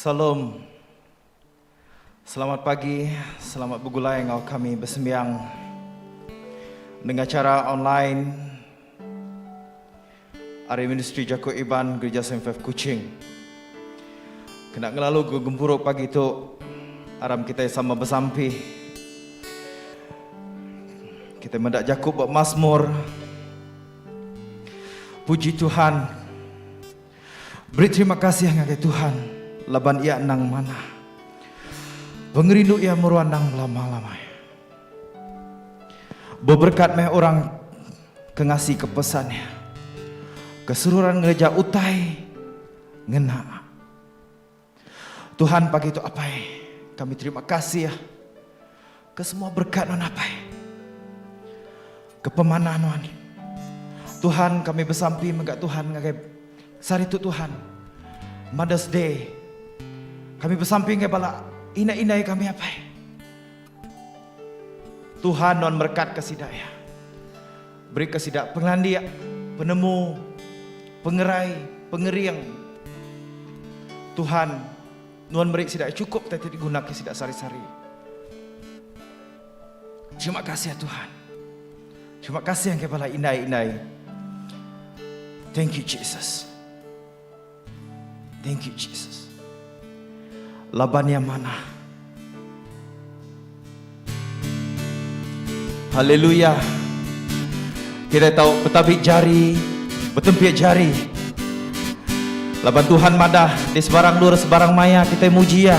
Salam. Selamat pagi, selamat bergulai dengan kami bersembiang dengan cara online Area Ministry Jakob Iban Gereja Saint Kuching. Kena ngelalu gempuruk pagi tu aram kita sama bersampi. Kita mendak Jakob buat mazmur. Puji Tuhan. Beri terima kasih kepada Tuhan. Laban ia nang mana. Pengerindu ia meruan nang lama-lama. Berberkat meh orang kengasih kepesannya. Keseluruhan gereja utai ngena. Tuhan pagi itu apa? Kami terima kasih ya. Ke semua berkat non apa? Kepemanan non. Tuhan kami bersampi menggak Tuhan ngagai sari itu Tuhan. Mother's Day. Kami bersampi ngagai bala inai-inai kami apa? Tuhan non berkat kesidaya. Beri kesidak pengandia, penemu, pengerai, pengeriang. Tuhan nuan beri sidak cukup tapi digunakan sidak sari-sari. Terima kasih ya Tuhan. Terima kasih yang kepala inai-inai. Thank you Jesus. Thank you Jesus. Labannya mana? Haleluya. Kita tahu betabik jari, betempiak jari. Laban Tuhan madah di sebarang lur sebarang maya kita muji ya.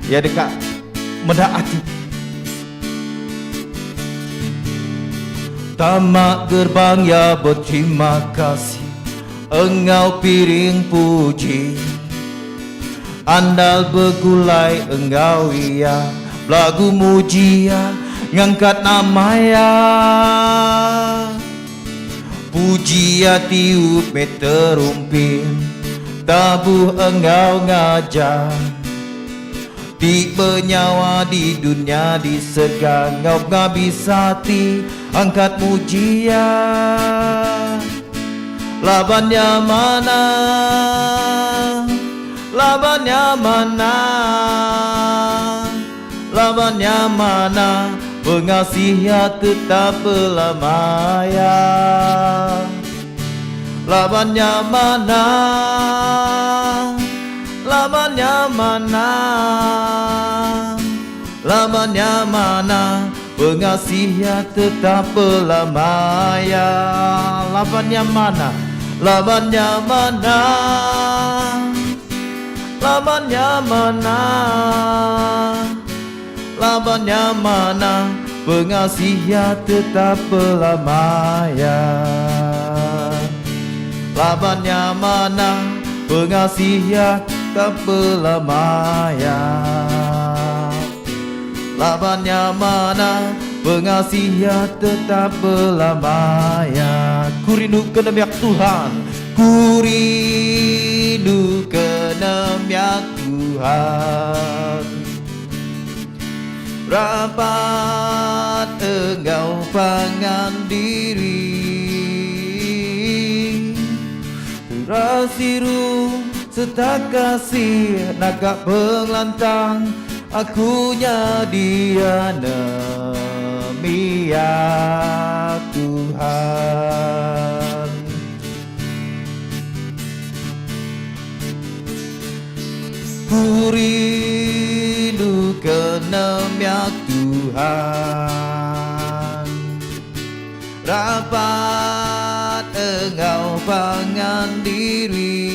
Ya dekat mendaati. Tamak gerbang ya berterima kasih. Engau piring puji. Andal bergulai engau ia. Lagu muji ya. Ngangkat nama ya. Puji ya tiup meterumpin. Tabuh engau ngajar. Di bernyawa di dunia disegang. Ngau ngabisati angkat muji ya. Labannya mana? Labannya mana? Labannya mana? Pengasih ya tetap pelamaya. Labannya mana? Labannya mana? Labannya mana? Pengasih ya tetap pelamaya. Labannya mana? Labannya mana? Labannya mana? Labannya mana? Pengasih ya tetap pelamaya. Labannya mana? Pengasih ya tetap pelamaya. Labannya mana? Pengasih ya tetap pelamaya. Ku rindu kenemiak Tuhan. Ku rindu kenemiak Tuhan. Rapat engkau pangan diri. Terasiru serta kasih naga penglantang. Akunya dia nemia Tuhan. Ku rindu kenemiak Tuhan. Rapat engkau pangan diri.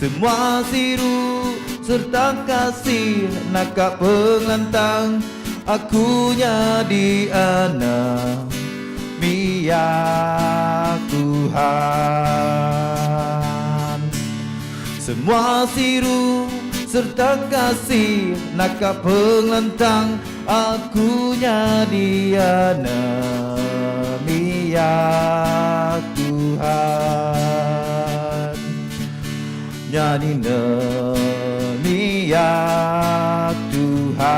Semua siru serta kasih nakak penglantang. Akunya di mia Tuhan. Semua siru serta kasih nakak penglantang. Akunya di mia Tuhan. Nyanyi nemia Tuhan.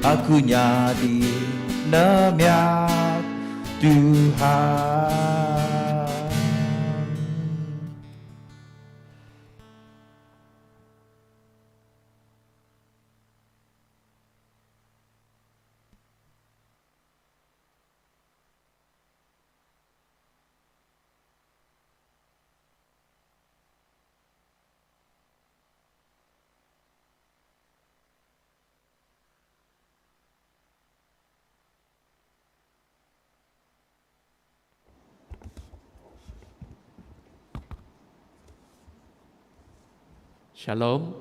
Aku nyadi nemia Tuhan. Shalom,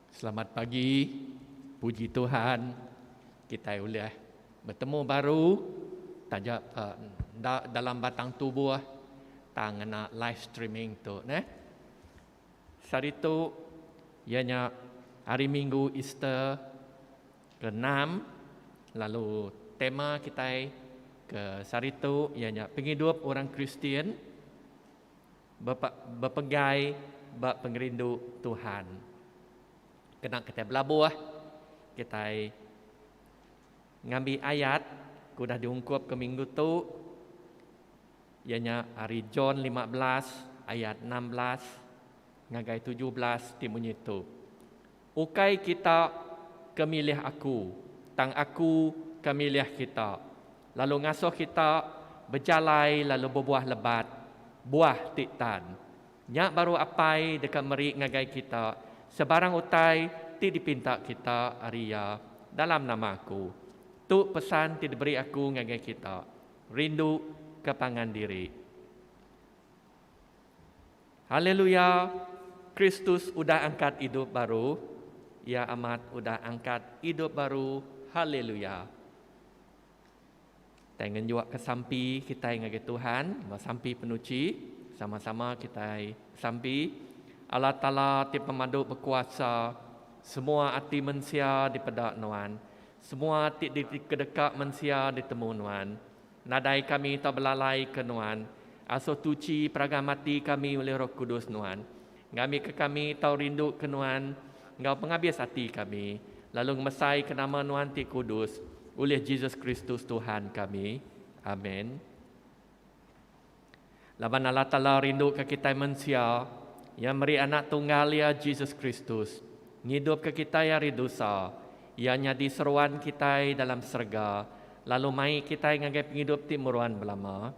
selamat pagi, puji Tuhan. Kita boleh bertemu baru tajak dalam batang tubuh tangana live streaming tu, Hari tu ianya hari Minggu Easter ke-6, lalu tema kita ke hari tu ianya penghidup orang Kristian berpegai bak pengerindu Tuhan. Kena kita belabuh, kita ngambil ayat kudah diungkap ke minggu tu, ianya hari John 15 ayat 16 ngagai 17 timunyi tu. Ukai kita kemilih aku, tang aku kemilih kita. Lalu ngasuh kita berjalai lalu berbuah lebat, buah tiktan. Nyak baru apai dekat meri ngagai kita, sebarang utai ti dipinta kita Arya dalam nama aku. Tu pesan ti diberi aku ngagai kita, rindu kepangan diri. Haleluya, Kristus udah angkat hidup baru, ya amat udah angkat hidup baru, haleluya. Tengen juga kesampi kita ngagai Tuhan, sampi penuci. Sama-sama kita sampi Allah Ta'ala ti pemadu berkuasa, semua hati manusia dipedak nuan, semua ti kedekak manusia ditemu nuan. Nadai kami tak belalai ke nuan, aso tuci pragamati kami oleh Roh Kudus nuan. Kami ke kami tau rindu ke nuan, ngau penghabis hati kami, lalu ngemesai ke nama nuan ti kudus oleh Yesus Kristus Tuhan kami. Amin. Laban Allah Ta'ala rindu ke kita manusia yang beri anak tunggal ya Yesus Kristus, ngidup ke kita ya ridosa, ianya di seruan kita dalam serga, lalu mai kita ngagai penghidup timuruan belama.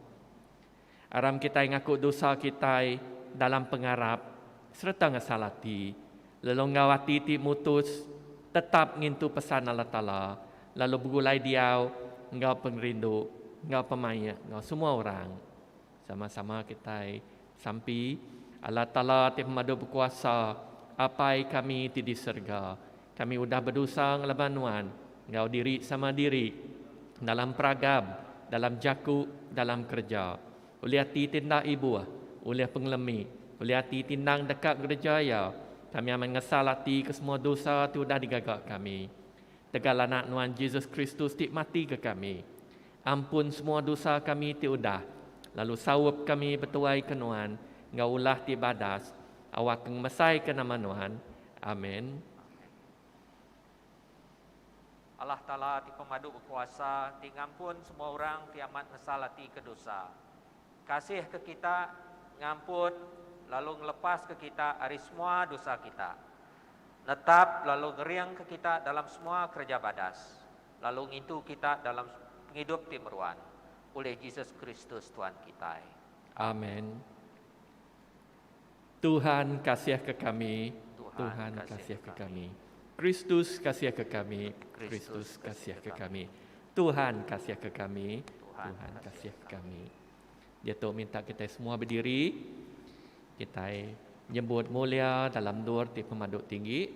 Aram kita ngaku dosa kita dalam pengarap serta ngesalati, lalu ngawati ti mutus tetap ngintu pesan Allah Ta'ala, lalu begulai diau ngau pengrindu, ngau pemaya, ngau semua orang. Sama-sama kita sampi Allah Ta'ala ti pemadu berkuasa, apai kami ti di serga. Kami udah berdosa ngelabanuan, ngau diri sama diri, dalam peragam, dalam jaku, dalam kerja. Oleh hati tindak ibu, oleh pengelemi, oleh hati tindang dekat gereja ya. Kami aman ngesal hati ke semua dosa tu udah digagak kami. Tegal anak nuan Yesus Kristus ti mati ke kami. Ampun semua dosa kami ti udah. Lalu sawup kami betuai ke nuan, ngau ulah ti badas, awak keng mesai ke nama nuan. Amin. Allah Ta'ala ti pemadu berkuasa, ti ngampun semua orang ti amat ngesalati ke dosa. Kasih ke kita, ngampun, lalu ngelepas ke kita dari semua dosa kita. Netap lalu ngeriang ke kita dalam semua kerja badas. Lalu ngitu kita dalam hidup timuruan. Oleh Yesus Kristus Tuhan kita. Amin. Tuhan kasih ke kami, Tuhan kasih ke kami. Kristus kasih ke kami, Kristus kasih ke kami. Tuhan kasih ke kami, Tuhan kasih ke kami. Dia tu minta kita semua berdiri. Kita nyebut mulia dalam dur ti pemaduk tinggi.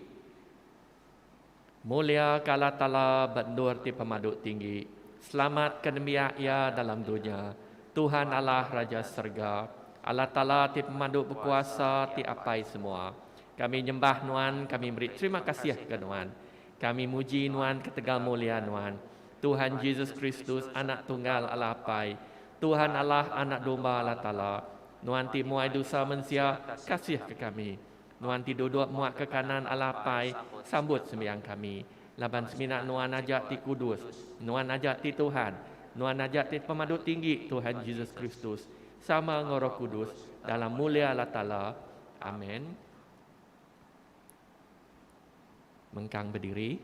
Mulia ka Allah Ta'ala bandur ti pemaduk tinggi. Selamat kedemia ia dalam dunia. Tuhan Allah Raja Serga, Allah Ta'ala ti pemandu berkuasa ti apai semua. Kami nyembah nuan, kami beri terima kasih ke nuan. Kami muji nuan ketegal mulia nuan. Tuhan Yesus Kristus anak tunggal Allah apai. Tuhan Allah anak domba Allah Ta'ala. Nuan ti muai dosa manusia kasih ke kami. Nuan ti duduk muak ke kanan Allah apai, sambut sembahyang kami. Laban seminak nuan ajak ti kudus, nuan ajak ti Tuhan, nuan ajak ti pemaduk tinggi Tuhan Yesus Kristus, sama ngoroh kudus, dalam mulia Allah Ta'ala. Amin. Mengkang berdiri,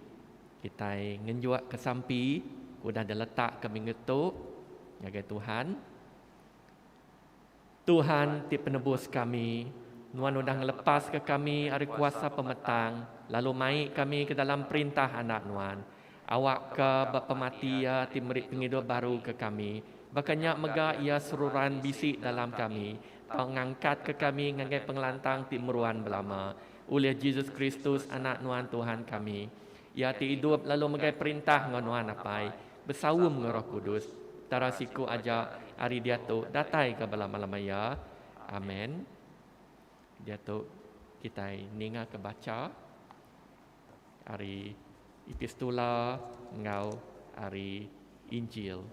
kita ngenjuak ke sampi, kudah dah letak ke minggu tu, ngagai Tuhan. Tuhan ti penebus kami, nuan udah ngelepas ke kami hari kuasa pemetang, lalu mai kami ke dalam perintah anak nuan. Awak ke pemati ya ti merik penghidup baru ke kami. Bakanya mega ia seruran bisik dalam kami. Kau ngangkat ke kami ngagai pengelantang ti meruan belama. oleh Yesus Kristus anak Nuan Tuhan kami. Ia ti hidup lalu megai perintah ngan Nuan apai, bersawum ngan Roh Kudus. Tarasiku aja hari dia tu datai ke bala malamaya. Amen. Dia tu kita ninga ke baca hari epistula ngau hari Injil.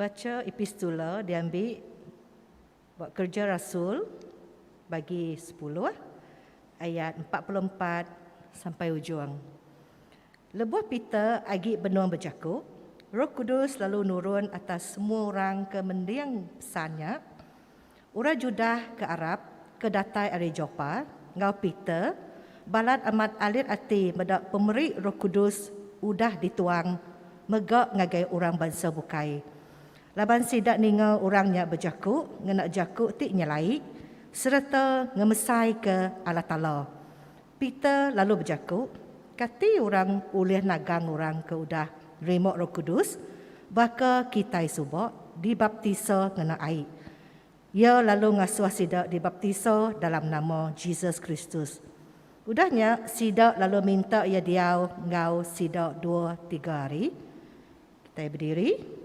Baca epistula diambil buat kerja Rasul bagi 10 ayat 44 sampai ujung. Lebuh Peter agi benua berjakuk, Roh Kudus lalu nurun atas semua orang ke mendiang pesannya. Orang Judah ke Arab, ke datai ari Jopa, ngau Peter, balat amat alir ati medak pemeri Roh Kudus udah dituang megak ngagai orang bangsa bukai. Laban sidak ninga orangnya berjakuk, ngenak jakuk tik nyelai, serta ngemesai ke Allah Ta'ala. Peter lalu berjakuk, kati orang ulih nagang orang ke udah remok Roh Kudus, baka kita subak dibaptisa ngena air. Ia lalu ngasuh sidak dibaptisa dalam nama Jesus Kristus. Udahnya sidak lalu minta ia diau ngau sidak 2-3 hari. Kita berdiri.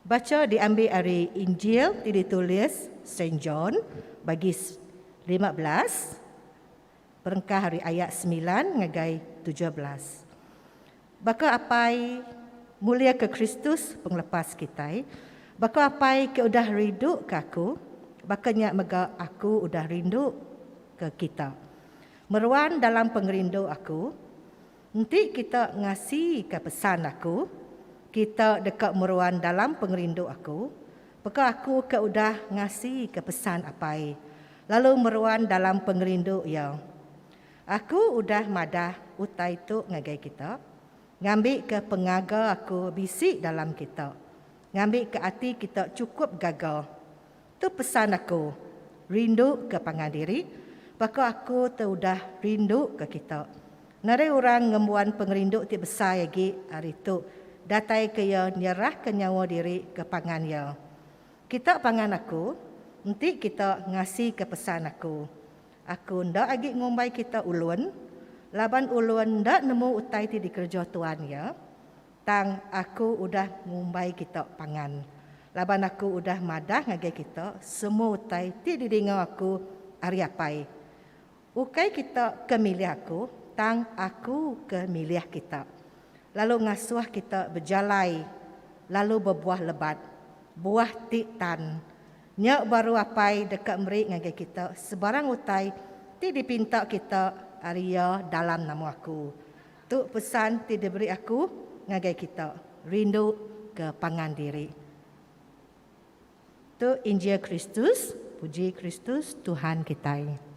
Baca diambil dari Injil ditulis Saint John bagi 15 perengkah hari ayat 9 ngagai 17. Baka apai mulia ke Kristus penglepas kita. Baka apai ke udah rindu ke aku. Bakanya mega aku udah rindu ke kita. Meruan dalam pengerindu aku. Nanti kita ngasih ke pesan aku. Kita dekat meruan dalam pengerindu aku. Baka aku ke udah ngasih ke pesan apai. Lalu meruan dalam pengerindu ya. Aku udah madah utai tu ngagai kita. Ngambil ke pengaga aku bisik dalam kita. Ngambil ke hati kita cukup gagal. Tu pesan aku. Rindu ke pangandiri. Baka aku tu udah rindu ke kita. Nari orang ngembuan pengerindu ti besar lagi hari tu. Datai ke ya nyerah ke nyawa diri ke pangan ya. Kita pangan aku, nanti kita ngasih ke pesan aku. Aku ndak lagi ngumbai kita ulun, laban ulun ndak nemu utai ti dikerja Tuhan ya. Tang aku udah ngumbai kita pangan. Laban aku udah madah ngagai kita, semua utai ti didingau aku ari apai. Ukai kita kemilih aku, tang aku kemilih kita. Lalu ngasuh kita berjalai, lalu berbuah lebat, buah tik tan. Nyak baru apai dekat merik ngagai kita, sebarang utai ti dipinta kita aria dalam nama aku. Tu pesan ti diberi aku ngagai kita, rindu ke pangan diri. Tu Injil Kristus, puji Kristus Tuhan kita.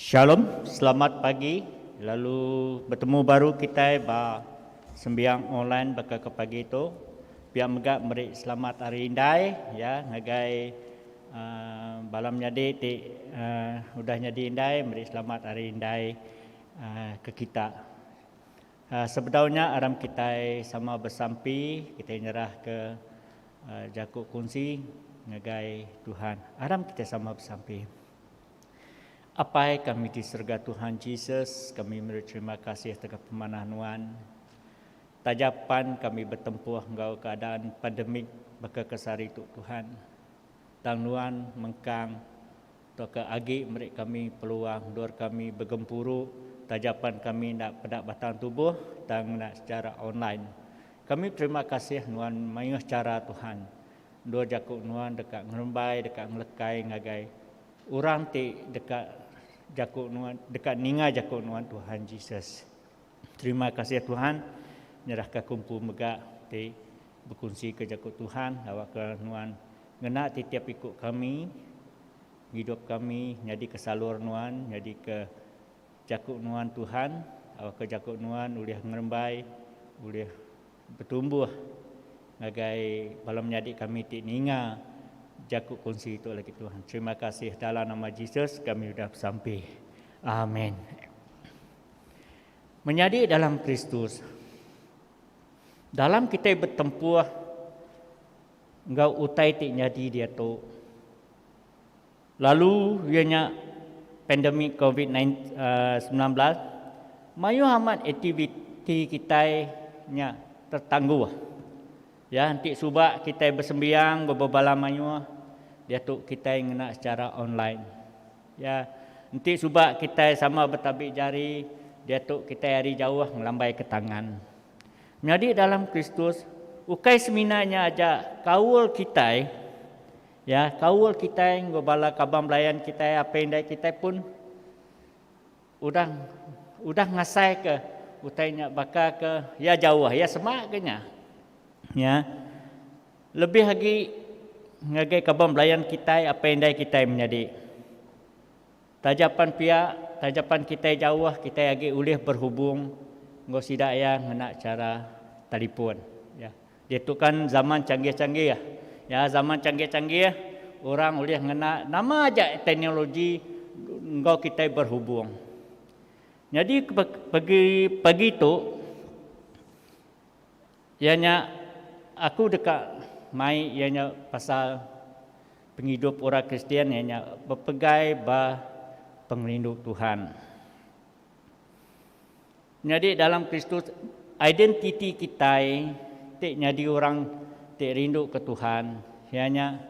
Shalom, selamat pagi. Lalu bertemu baru kita ba sembiang online baka ke pagi itu. Biar megak merik selamat hari indai ya ngagai balam nyadi ti udah nyadi indai merik selamat hari indai ke kita. Sebetulnya aram kita sama bersampi kita nyerah ke jakuk kunci ngagai Tuhan. Aram kita sama bersampi. Apai kami di surga Tuhan Yesus, kami berterima kasih atas pemanahan tajapan kami bertempuh engkau keadaan pandemik baka kesari tu Tuhan. Tang nuan mengkang to ke agi mereka kami peluang dor kami bergempuru tajapan kami nak pedak batang tubuh tang nak secara online. Kami terima kasih nuan mayuh cara Tuhan. Dor jakuk nuan dekat ngerembai dekat ngelekai ngagai orang ti dekat jakuk nuan dekat ninga jakuk nuan Tuhan Yesus. Terima kasih Tuhan nyerah ke kumpu megak ti berkongsi ke jakuk Tuhan awak ke nuan ngena ti tiap ikut kami hidup kami jadi kesalur nuan, jadi ke jakuk nuan Tuhan, ke jakuk nuan ulih ngerembai, ulih bertumbuh ngagai balam menjadi kami ti ninga jakuk kongsi itu lagi Tuhan. Terima kasih dalam nama Yesus kami sudah sampai. Amin. Menjadi dalam Kristus. Dalam kita bertempur engkau utai ti jadi dia tu. Lalu ianya pandemik COVID-19 mayu amat aktiviti kita nya tertangguh. Ya, nanti subak kita bersembiang berbala mayu dia tu kita ngena secara online. Ya, nanti subak kita sama bertabik jari dia tu kita hari jauh melambai ke tangan. Jadi dalam Kristus ukai seminanya aja kaul kita, ya kaul kita ngobala kabam layan kita apa yang kita pun udah ngasai ke utainya baka ke ya jauh ya semaknya, ya lebih lagi ngagai kabam layan kita apa yang kita menjadi tajapan kita jauh kita lagi ulih berhubung ngau sidak ya ngena cara telefon, ya. Dia tu kan zaman canggih-canggih ya. Ya zaman canggih-canggih orang ulih ngena nama aja teknologi ngau kita berhubung. Jadi pagi tu ianya aku dekat mai ianya pasal penghidup orang Kristian ianya berpegai ba penglindung Tuhan. Jadi dalam Kristus identiti kita tak jadi orang tak rindu ke Tuhan. Hanya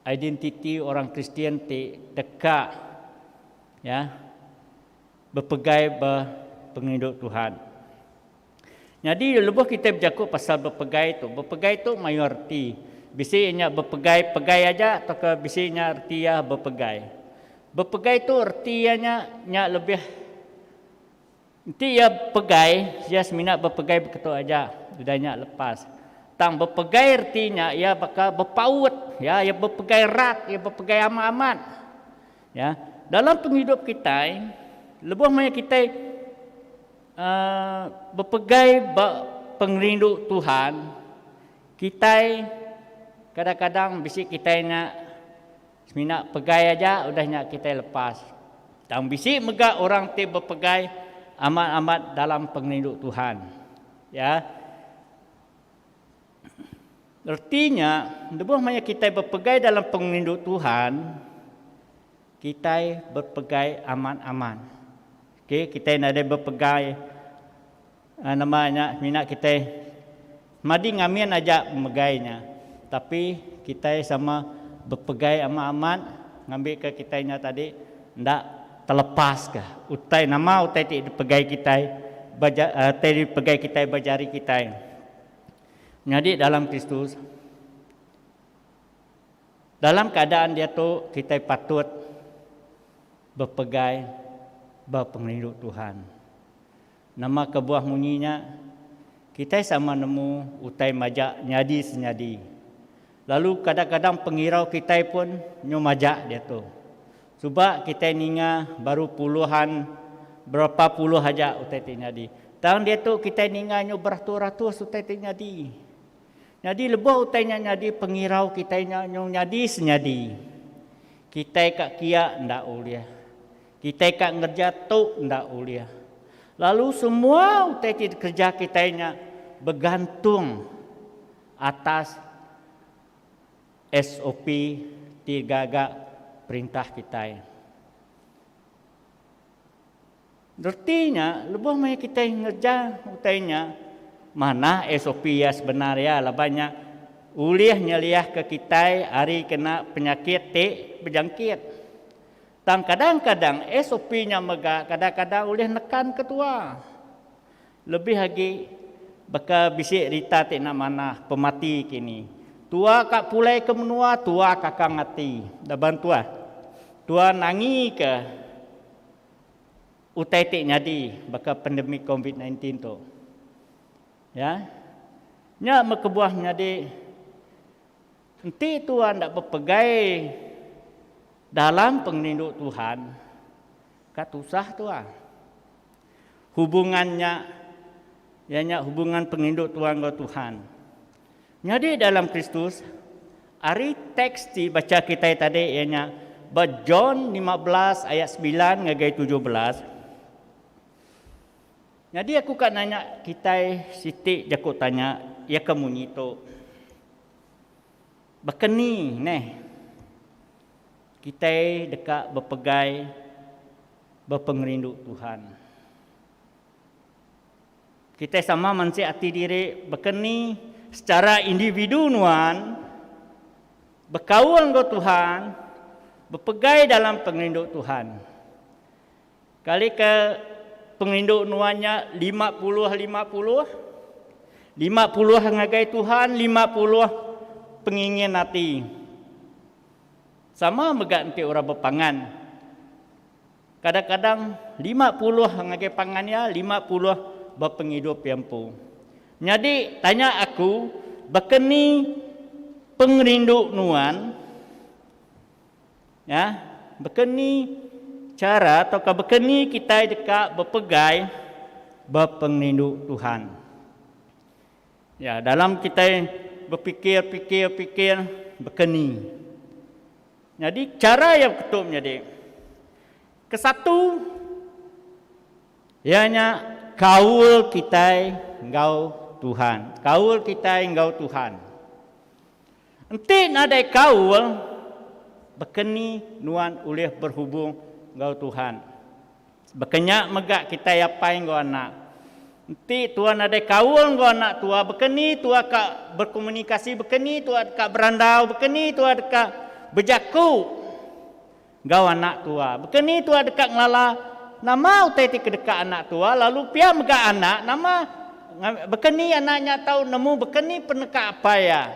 identiti orang Kristian tak dekat, ya, berpegai penghidup Tuhan. Jadi lepas kita bercakap pasal berpegai tu mayoriti. Bisanya berpegai aja atau ke bisanya arti ya berpegai. Berpegai tu artinya nya lebih nanti ya pegai, ya seminat berpegai begitu aja, sudahnya lepas. Tang berpegai artinya ya bakal berpaut, ya berpegai erat, ya berpegai amat-amat. Ya, dalam penghidup kita, lebih banyak kita berpegai pengrindu Tuhan. Kita kadang-kadang bisik kita nak seminat pegai aja, udahnya kita lepas. Tang bisik megak orang te berpegai amat-amat dalam penghidup Tuhan. Ya. Artinya, lebih banyak kita berpegai dalam penghidup Tuhan, kita berpegai amat-amat. Okey, kita ada berpegai namanya minat kita madi ngamin aja megainya. Tapi kita sama berpegai amat-amat ngambil ke kitanya tadi ndak terlepas ke utai nama utai dipegai kita dipegai kita bajari kita. Jadi dalam Kristus dalam keadaan dia tu kita patut berpegai berpenghidup Tuhan. Nama kebuah munyinya kita sama nemu utai majak nyadi senyadi. Lalu kadang-kadang pengirau kita pun nyumajak dia tu. Sebab kita ninga baru puluhan, berapa puluh aja utai nyadi. Tahun dia tu kita ninga nyu beratus-ratus utai nyadi. Jadi lebih utai nyadi pengirau kita nyu nyadi senyadi. Kita kak kia ndak uliah. Kita kak ngerja tu ndak uliah. Lalu semua utai kerja kita bergantung atas SOP tiga perintah kita. Artinya, lebih banyak kita ngerja utainya mana SOP ya sebenarnya lah banyak ulih nyeliah ke kita hari kena penyakit berjangkit. Tang kadang-kadang SOP-nya megah, kadang-kadang ulih nekan ketua. Lebih lagi baka bisik rita tik nak mana pemati kini. Tua kak pulai ke menua, tua kakak ngati. Dah bantua. Tua nangi ke utai tik nyadi baka pandemi COVID-19 tu. Ya. Nya mekebuah nyadi. Nanti tua ndak berpegai dalam pengrindu Tuhan, kat usah tuah. Hubungannya, ianya hubungan pengrindu Tuhan dengan Tuhan. Jadi dalam Kristus, hari teks dibaca kita tadi ianya John 15 ayat 9 ngagai 17. Jadi aku kan nanya kita Siti aku tanya ya kamu nyito. Bekeni neh. Kita dekat berpegai berpengrindu Tuhan. Kita sama manusia hati diri bekeni secara individu nuan berkawan dengan Tuhan, berpegai dalam pengrindu Tuhan. Kali ke pengrindu nuannya 50 ngagai Tuhan, 50 pengingin hati. Sama megak nanti orang berpangan. Kadang-kadang 50 ngagai pangannya, 50 berpenghidup yampu. Jadi tanya aku, bekeni pengrindu nuan, ya, bekeni cara atau bekeni kita dekat berpegai berpengrindu Tuhan. Ya, dalam kita berfikir bekeni. Jadi cara yang betul menjadi kesatu, ianya kaul kita engkau Tuhan. Kaul kita engkau Tuhan. Enti nadai kaul bekeni nuan ulih berhubung engkau Tuhan. Bekenyak megak kita apa engkau anak. Enti Tuhan nadai kaul engkau anak tua bekeni tua kak berkomunikasi bekeni tua kak berandau bekeni tua dekat berjaku. Engkau anak tua. Bekeni tua dekat ngelala nama utai kedekat anak tua lalu pia megak anak nama bekeni anaknya tahu nemu bekeni peneka apa ya.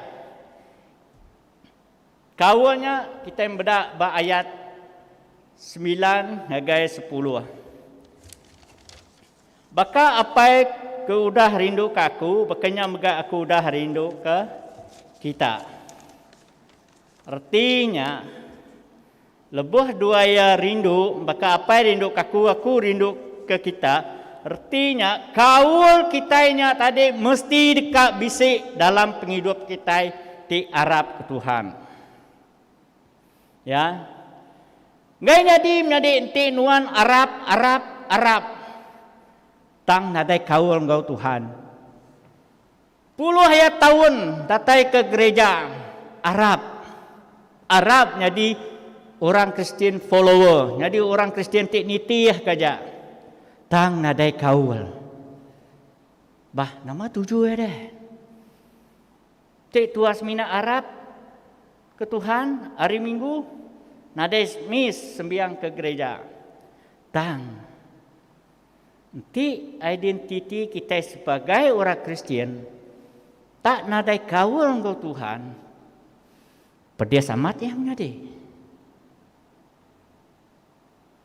Kawannya kita yang bedak ayat 9 ngagai 10. Baka apa ke udah rindu ke aku, bekenya megak aku udah rindu ke kita. Artinya lebih dua ya rindu, baka apa rindu ke aku rindu ke kita. Artinya kaul kitanya tadi mesti dekat bisik dalam penghidup kita di Arab ke Tuhan. Ya, nggak jadi enti nuan Arab. Tang nadai kaul engkau Tuhan. Puluh ya tahun datai ke gereja Arab jadi orang Kristen follower, jadi orang Kristen tik nitih kaja. Tang nadai kaul. Bah, nama tujuh ya deh. Tik tuas mina Arab ke Tuhan hari Minggu nadai mis sembiang ke gereja. Tang. Nanti identiti kita sebagai orang Kristen tak nadai kaul engkau Tuhan. Pedes amat ya menjadi.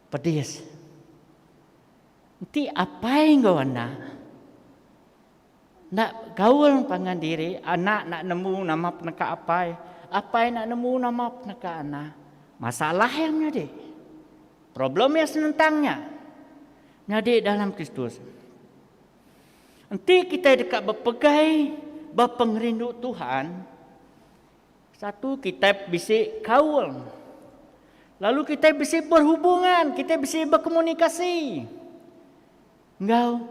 Pedes. Nanti apa yang kau anak? Nak gaul pangan diri, anak nak nemu nama peneka apa yang nak nemu nama peneka anak? Masalah yang menjadi. Problemnya senentangnya. Menjadi dalam Kristus. Nanti kita dekat berpegai, berpengrindu Tuhan. Satu, kita bisik kaul. Lalu kita bisik berhubungan, kita bisik berkomunikasi. Engkau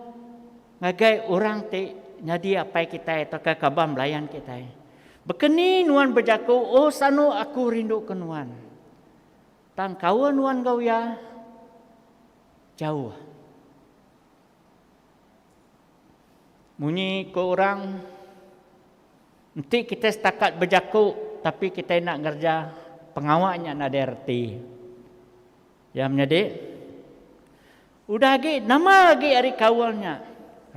ngagai orang te jadi apa kita atau kabar melayan kita. Bekeni nuan berjaku, oh sanu aku rindu ke nuan. Tang kawan nuan kau ya jauh. Munyi ke orang, nanti kita setakat berjaku, tapi kita nak kerja pengawalnya nak derti. Ya menjadi, udah lagi nama lagi hari kawalnya,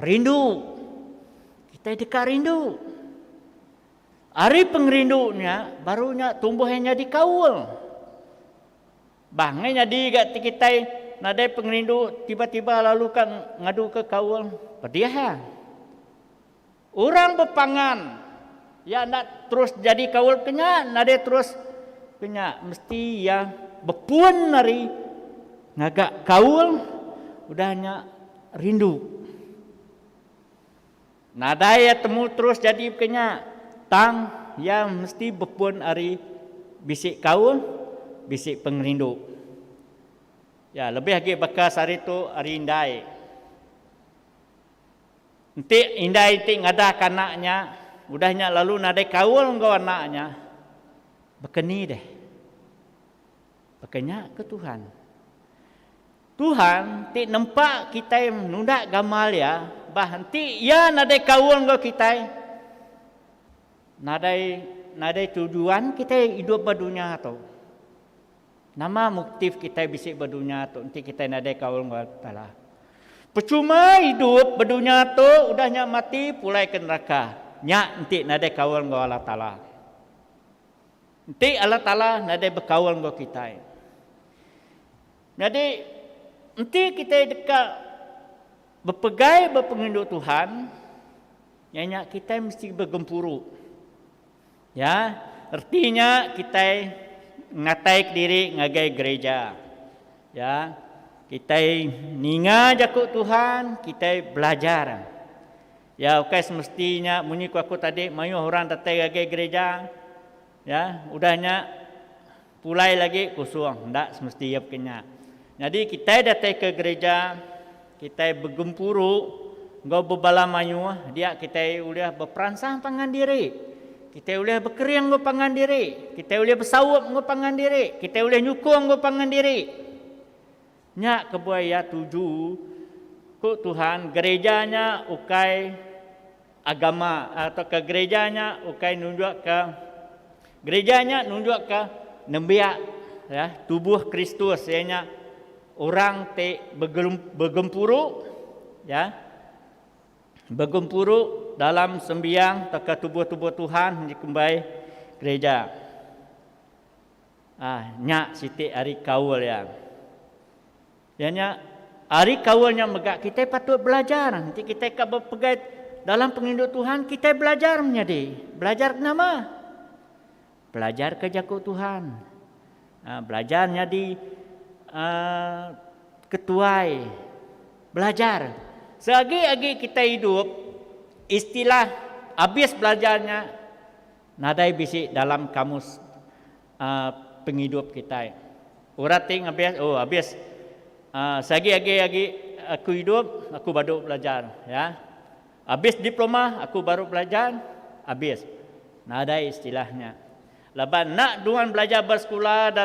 rindu. Kita dekat rindu. Hari pengrindunya barunya tumbuhnya di kawal. Bangnya di gat kita nadai pengrindu tiba-tiba lalu kan ngadu ke kawal. Pediah. Orang berpangan ya nak terus jadi kawal kenya, nadai terus kenya mesti ya bepuan nari ngagak kaul udahnya rindu. Nadaya temu terus jadi kenya tang yang mesti bepuan ari bisik kaul, bisik pengrindu. Ya, lebih lagi bekas hari tu hari indai. Nanti indai ti ngadah kanaknya, udahnya lalu nadai kaul ngau anaknya. Bekeni deh. Bekenya ke Tuhan. Tuhan ti nampak kita nunda gamal ya, bah nanti ya nadai kaul ngau kita. Nadai tujuan kita hidup berdunia tu. Nama motif kita bisik berdunia tu nanti kita nadai kaul ngau Allah. Percuma hidup berdunia tu udahnya mati pulai ke neraka. Nya nanti nadai kaul ngau Allah Taala. Nanti Allah Taala nadai berkaul ngau kita. Jadi nanti kita dekat berpegai berpenginduk Tuhan, nyanyi kita mesti bergempuru. Ya, artinya kita ngatai diri ngagai gereja. Ya, kita ninga jakut Tuhan, kita belajar. Ya, okay, semestinya bunyi aku tadi mayu orang datang ngagai gereja. Ya, udahnya pulai lagi kosong, ndak semesti ya kena. Jadi kita datang ke gereja, kita bergempuru, ngau berbala mayu, dia kita boleh berperansang pangan diri, kita boleh berkeriang ngau pangan diri, kita boleh bersawap ngau pangan diri, kita boleh nyukung ngau pangan diri. Nya kebuaya tuju, ku Tuhan gerejanya ukai agama atau ke gerejanya ukai nunjuk ke gerejanya nunjuk ke nembiak ya tubuh Kristus ianya orang te bergempuru ya bergempuru dalam sembiang ke tubuh-tubuh Tuhan di kembali gereja. Nya siti hari kaul ya. Nya hari kaulnya megak kita patut belajar. Nanti kita ke berpegai dalam penginduk Tuhan kita belajar menjadi. Belajar kenapa? Belajar ke jakut Tuhan. Belajarnya di ketuai belajar selagi kita hidup istilah habis belajarnya nadai bisik dalam kamus penghidup kita orang ting habis selagi aku hidup aku baru belajar ya habis diploma aku baru belajar habis nadai istilahnya laban nak duan belajar bersekolah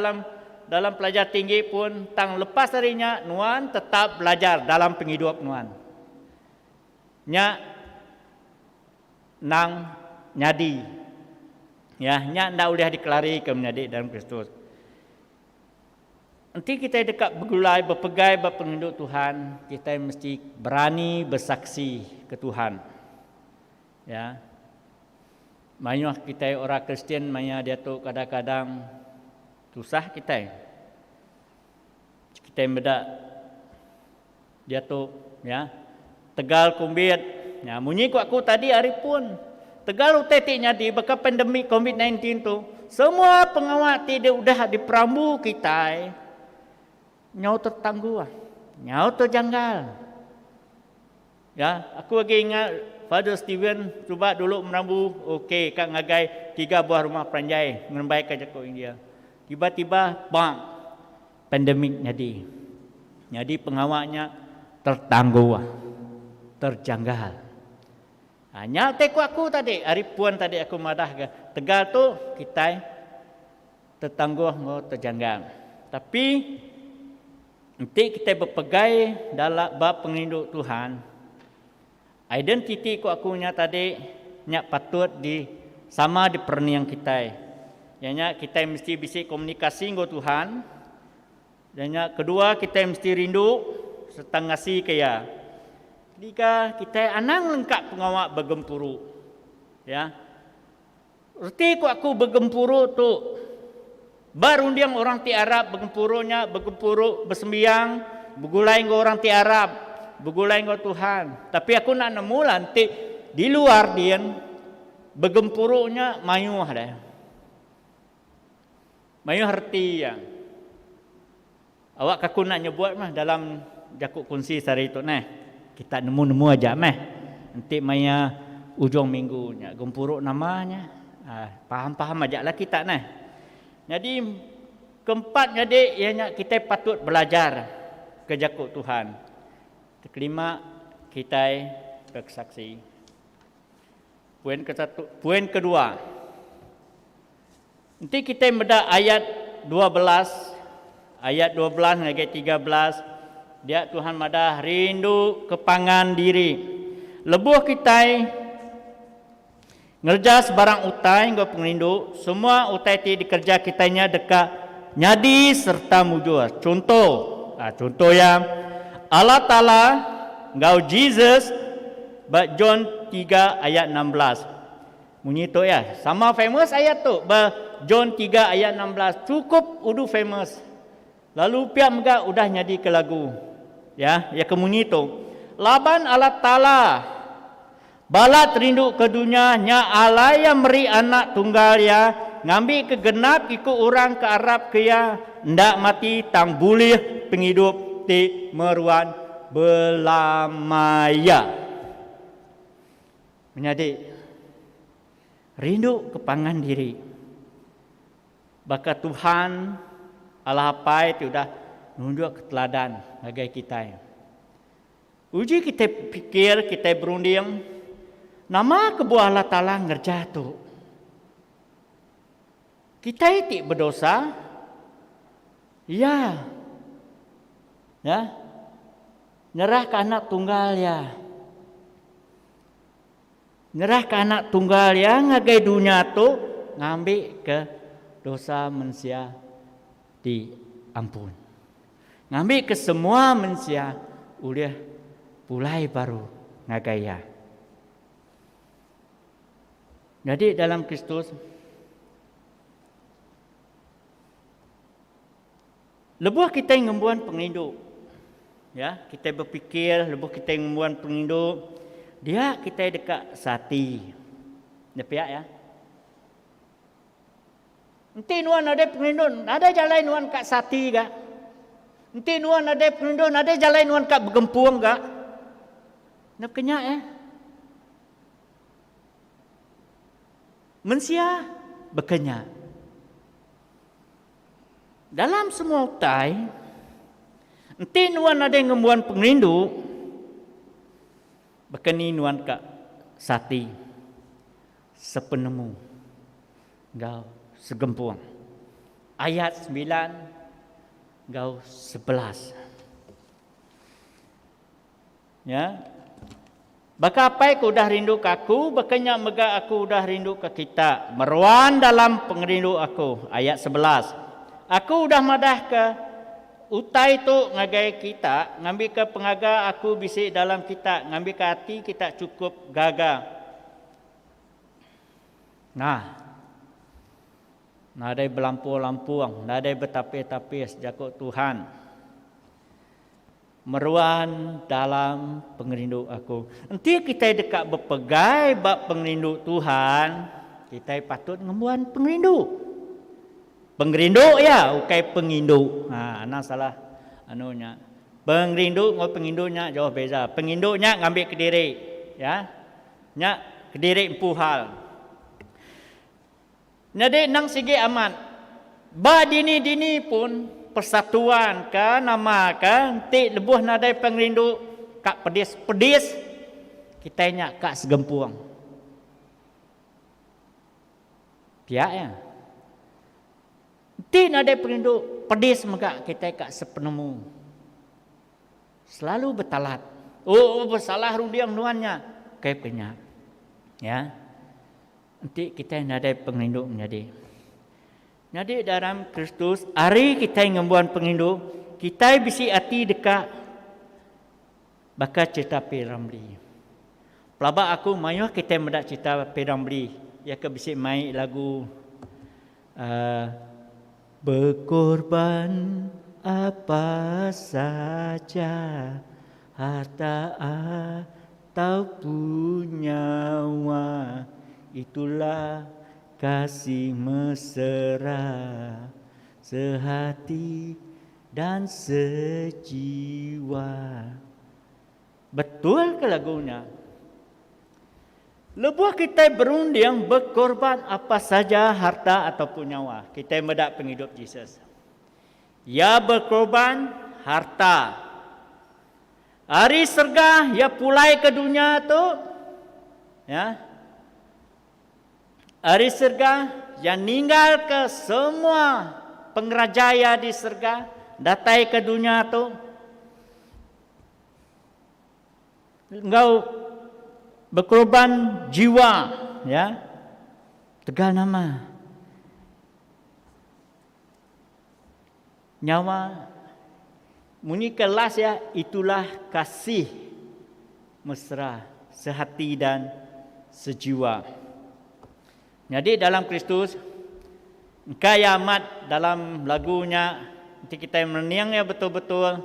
dalam pelajar tinggi pun tang lepas harinya nuan tetap belajar dalam penghidup nuan. Nya nang nyadi. Ya, nya ndak boleh dikelari ke menjadi dalam Kristus. Nanti kita dekat bergulai berpegai berpenghidup Tuhan, kita mesti berani bersaksi ke Tuhan. Ya. Banyak kita orang Kristian maya dia tu kadang-kadang susah kita beda dia tu ya Tegal kumbit ya munyi ku aku tadi hari pun Tegal utetiknya di bekas pandemik COVID-19 tu semua pengawat tidak udah diperambu kita nyau tertangguh nyau terjanggal ya aku lagi ingat Father Steven cuba dulu merambu okey kak ngagai 3 buah rumah peranjai ngembai ke Jakarta India. Tiba-tiba bang pandemik jadi pengawalnya tertangguh terjanggal hanya teku aku tadi hari puan tadi aku madah ke Tegal tu kita tertangguh mau terjanggal tapi nanti kita berpegai dalam bab penginduk Tuhan identiti ku akunya tadi nyak patut di sama di perniang kita. Yang kita mesti bisa komunikasi dengan Tuhan. Dan kedua kita mesti rindu serta ngasih kaya. Ketiga kita anang lengkap pengawak bergempuru. Ya. Erti aku bergempuru tu baru dia orang ti Arab bergempuru bersembiang bergulai dengan orang ti Arab bergulai dengan Tuhan. Tapi aku nak nemu nanti di luar dia bergempurunya mayuh dah. Mayu harti yang Awak kaku nak nyebut mah dalam jakuk kongsi sehari tu nah. Kita nemu-nemu aja mah. Nanti maya ujung minggunya gempuruk namanya. Faham-faham aja lah kita nah. Jadi keempat jadi ianya kita patut belajar ke jakuk Tuhan. Kelima kita bersaksi. Poin kedua. Nanti kita meda ayat 12 ayat 13 dia Tuhan madah rindu kepangan diri. Lebuh kita ngerja sebarang utai ngau pengrindu, semua utai ti dikerja kitanya dekat nyadi serta mujur. Contoh ya Allah Ta'ala ngau Jesus John 3 ayat 16. Bunyi tu ya, sama famous ayat tu John 3 ayat 16. Cukup udah famous. Lalu pihak megak udah nyadi ke lagu. Ya kemunyi tu. Laban Allah Ta'ala balat rindu ke dunia nya Allah yang beri anak tunggal ya ngambil kegenap ikut orang ke Arab ke ya ndak mati tang bulih penghidup ti meruan belamaya. Menjadi rindu kepangan diri. Baka Tuhan Allah apa itu dah nunjuk keteladan bagi kita. Uji kita pikir, kita berunding, nama kebuah Allah Ta'ala ngerja tu. Kita itu berdosa, ya, nyerah ke anak tunggal ya. Nyerah ke anak tunggal ya, ngagai dunia tu, ngambil ke dosa manusia diampun. Ngambil ke semua manusia, udah pulai baru ngagaya. Jadi dalam Kristus lebuh kita yang ngembuan penginduk. Ya, kita berfikir lebuh kita yang ngembuan penginduk. Dia kita dekat sati. Depiak ya. Nanti nuan ada penginduk, ada jalan nuan kat sati gak? Nanti nuan ada penginduk, ada jalan nuan kat bergempuang gak? Nak kenyak ya. Mensia berkenyak. Dalam semua utai, nanti nuan ada yang ngembuan pengrindu, berkeni nuan kak sati, sepenemu, gau segempuang. Ayat 9, gau 11. Ya. Baka apa aku dah rindu ke aku, bakanya mega aku dah rindu ke kita. Meruan dalam pengerindu aku. Ayat 11. Aku dah madah ke utai tu ngagai kita, ngambil ke pengaga aku bisik dalam kita, ngambil ke hati kita cukup gaga. Nah ada belampu-lampuang, ada bertapis-tapis jakut Tuhan. Meruan dalam pengerindu aku. Nanti kita dekat berpegai bab pengerindu Tuhan, kita patut ngembuan pengerindu. Pengerindu ya, bukan pengindu. Anak salah anunya. Pengerindu ngau pengindunya jauh beza. Pengindunya ngambil Kediri, ya. Nya Kediri empuhal. Jadi nang sigi aman. Ba dini pun persatuan ke nama ke nanti lebuh nadai pengrindu kak pedis kita nyak kak segempuang pihak ya nanti nadai pengrindu pedis megak kita kak sepenemu selalu bertalat bersalah rundiang nuannya kayak penyak ya nanti kita nadai pengrindu menjadi. Jadi dalam Kristus, hari kita yang ngembuan penghindu, kita bisi hati dekat bakal cerita Piramli. Pelabak aku mayuh kita mendak cerita Piramli. Ya ke bisi mai lagu berkorban apa saja harta atau nyawa itulah kasih mesra sehati dan sejiwa. Betul ke lagunya? Lebuh kita berunding berkorban apa saja harta ataupun nyawa. Kita mendak penghidup Yesus. Ya berkorban harta. Hari serga ya pulai ke dunia tu, ya. Hari serga yang ninggal ke semua pengerajaya di serga, datai ke dunia tu. Engkau berkorban jiwa, ya. Tegal nama. Nyawa muni kelas ya, itulah kasih mesra sehati dan sejiwa. Jadi dalam Kristus, engkau amat dalam lagunya, nanti kita menyiangnya betul-betul,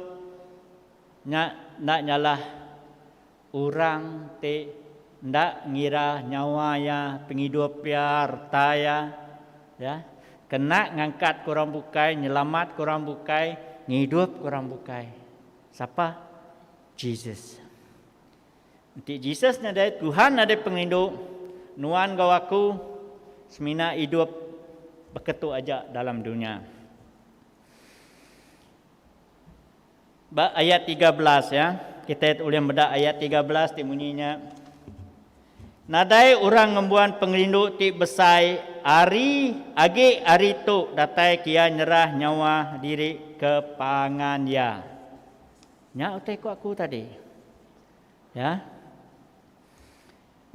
nak nyalah orang te ndak ngira nyawa ya penghidup ya harta ya kena ngangkat korang bukai, nyelamat korang bukai, ngidup korang bukai. Siapa? Jesus. Nanti Jesus ada Tuhan ada penghidup, nuan kau aku semina hidup beketu aja dalam dunia. Ayat 13 ya. Kita boleh bedak ayat 13 timunyinya. Nadai orang ngembuan pengrindu ti besai ari agi ari tu datai kia nyerah nyawa diri ke pangan ya. Nya utai ku aku tadi. Ya.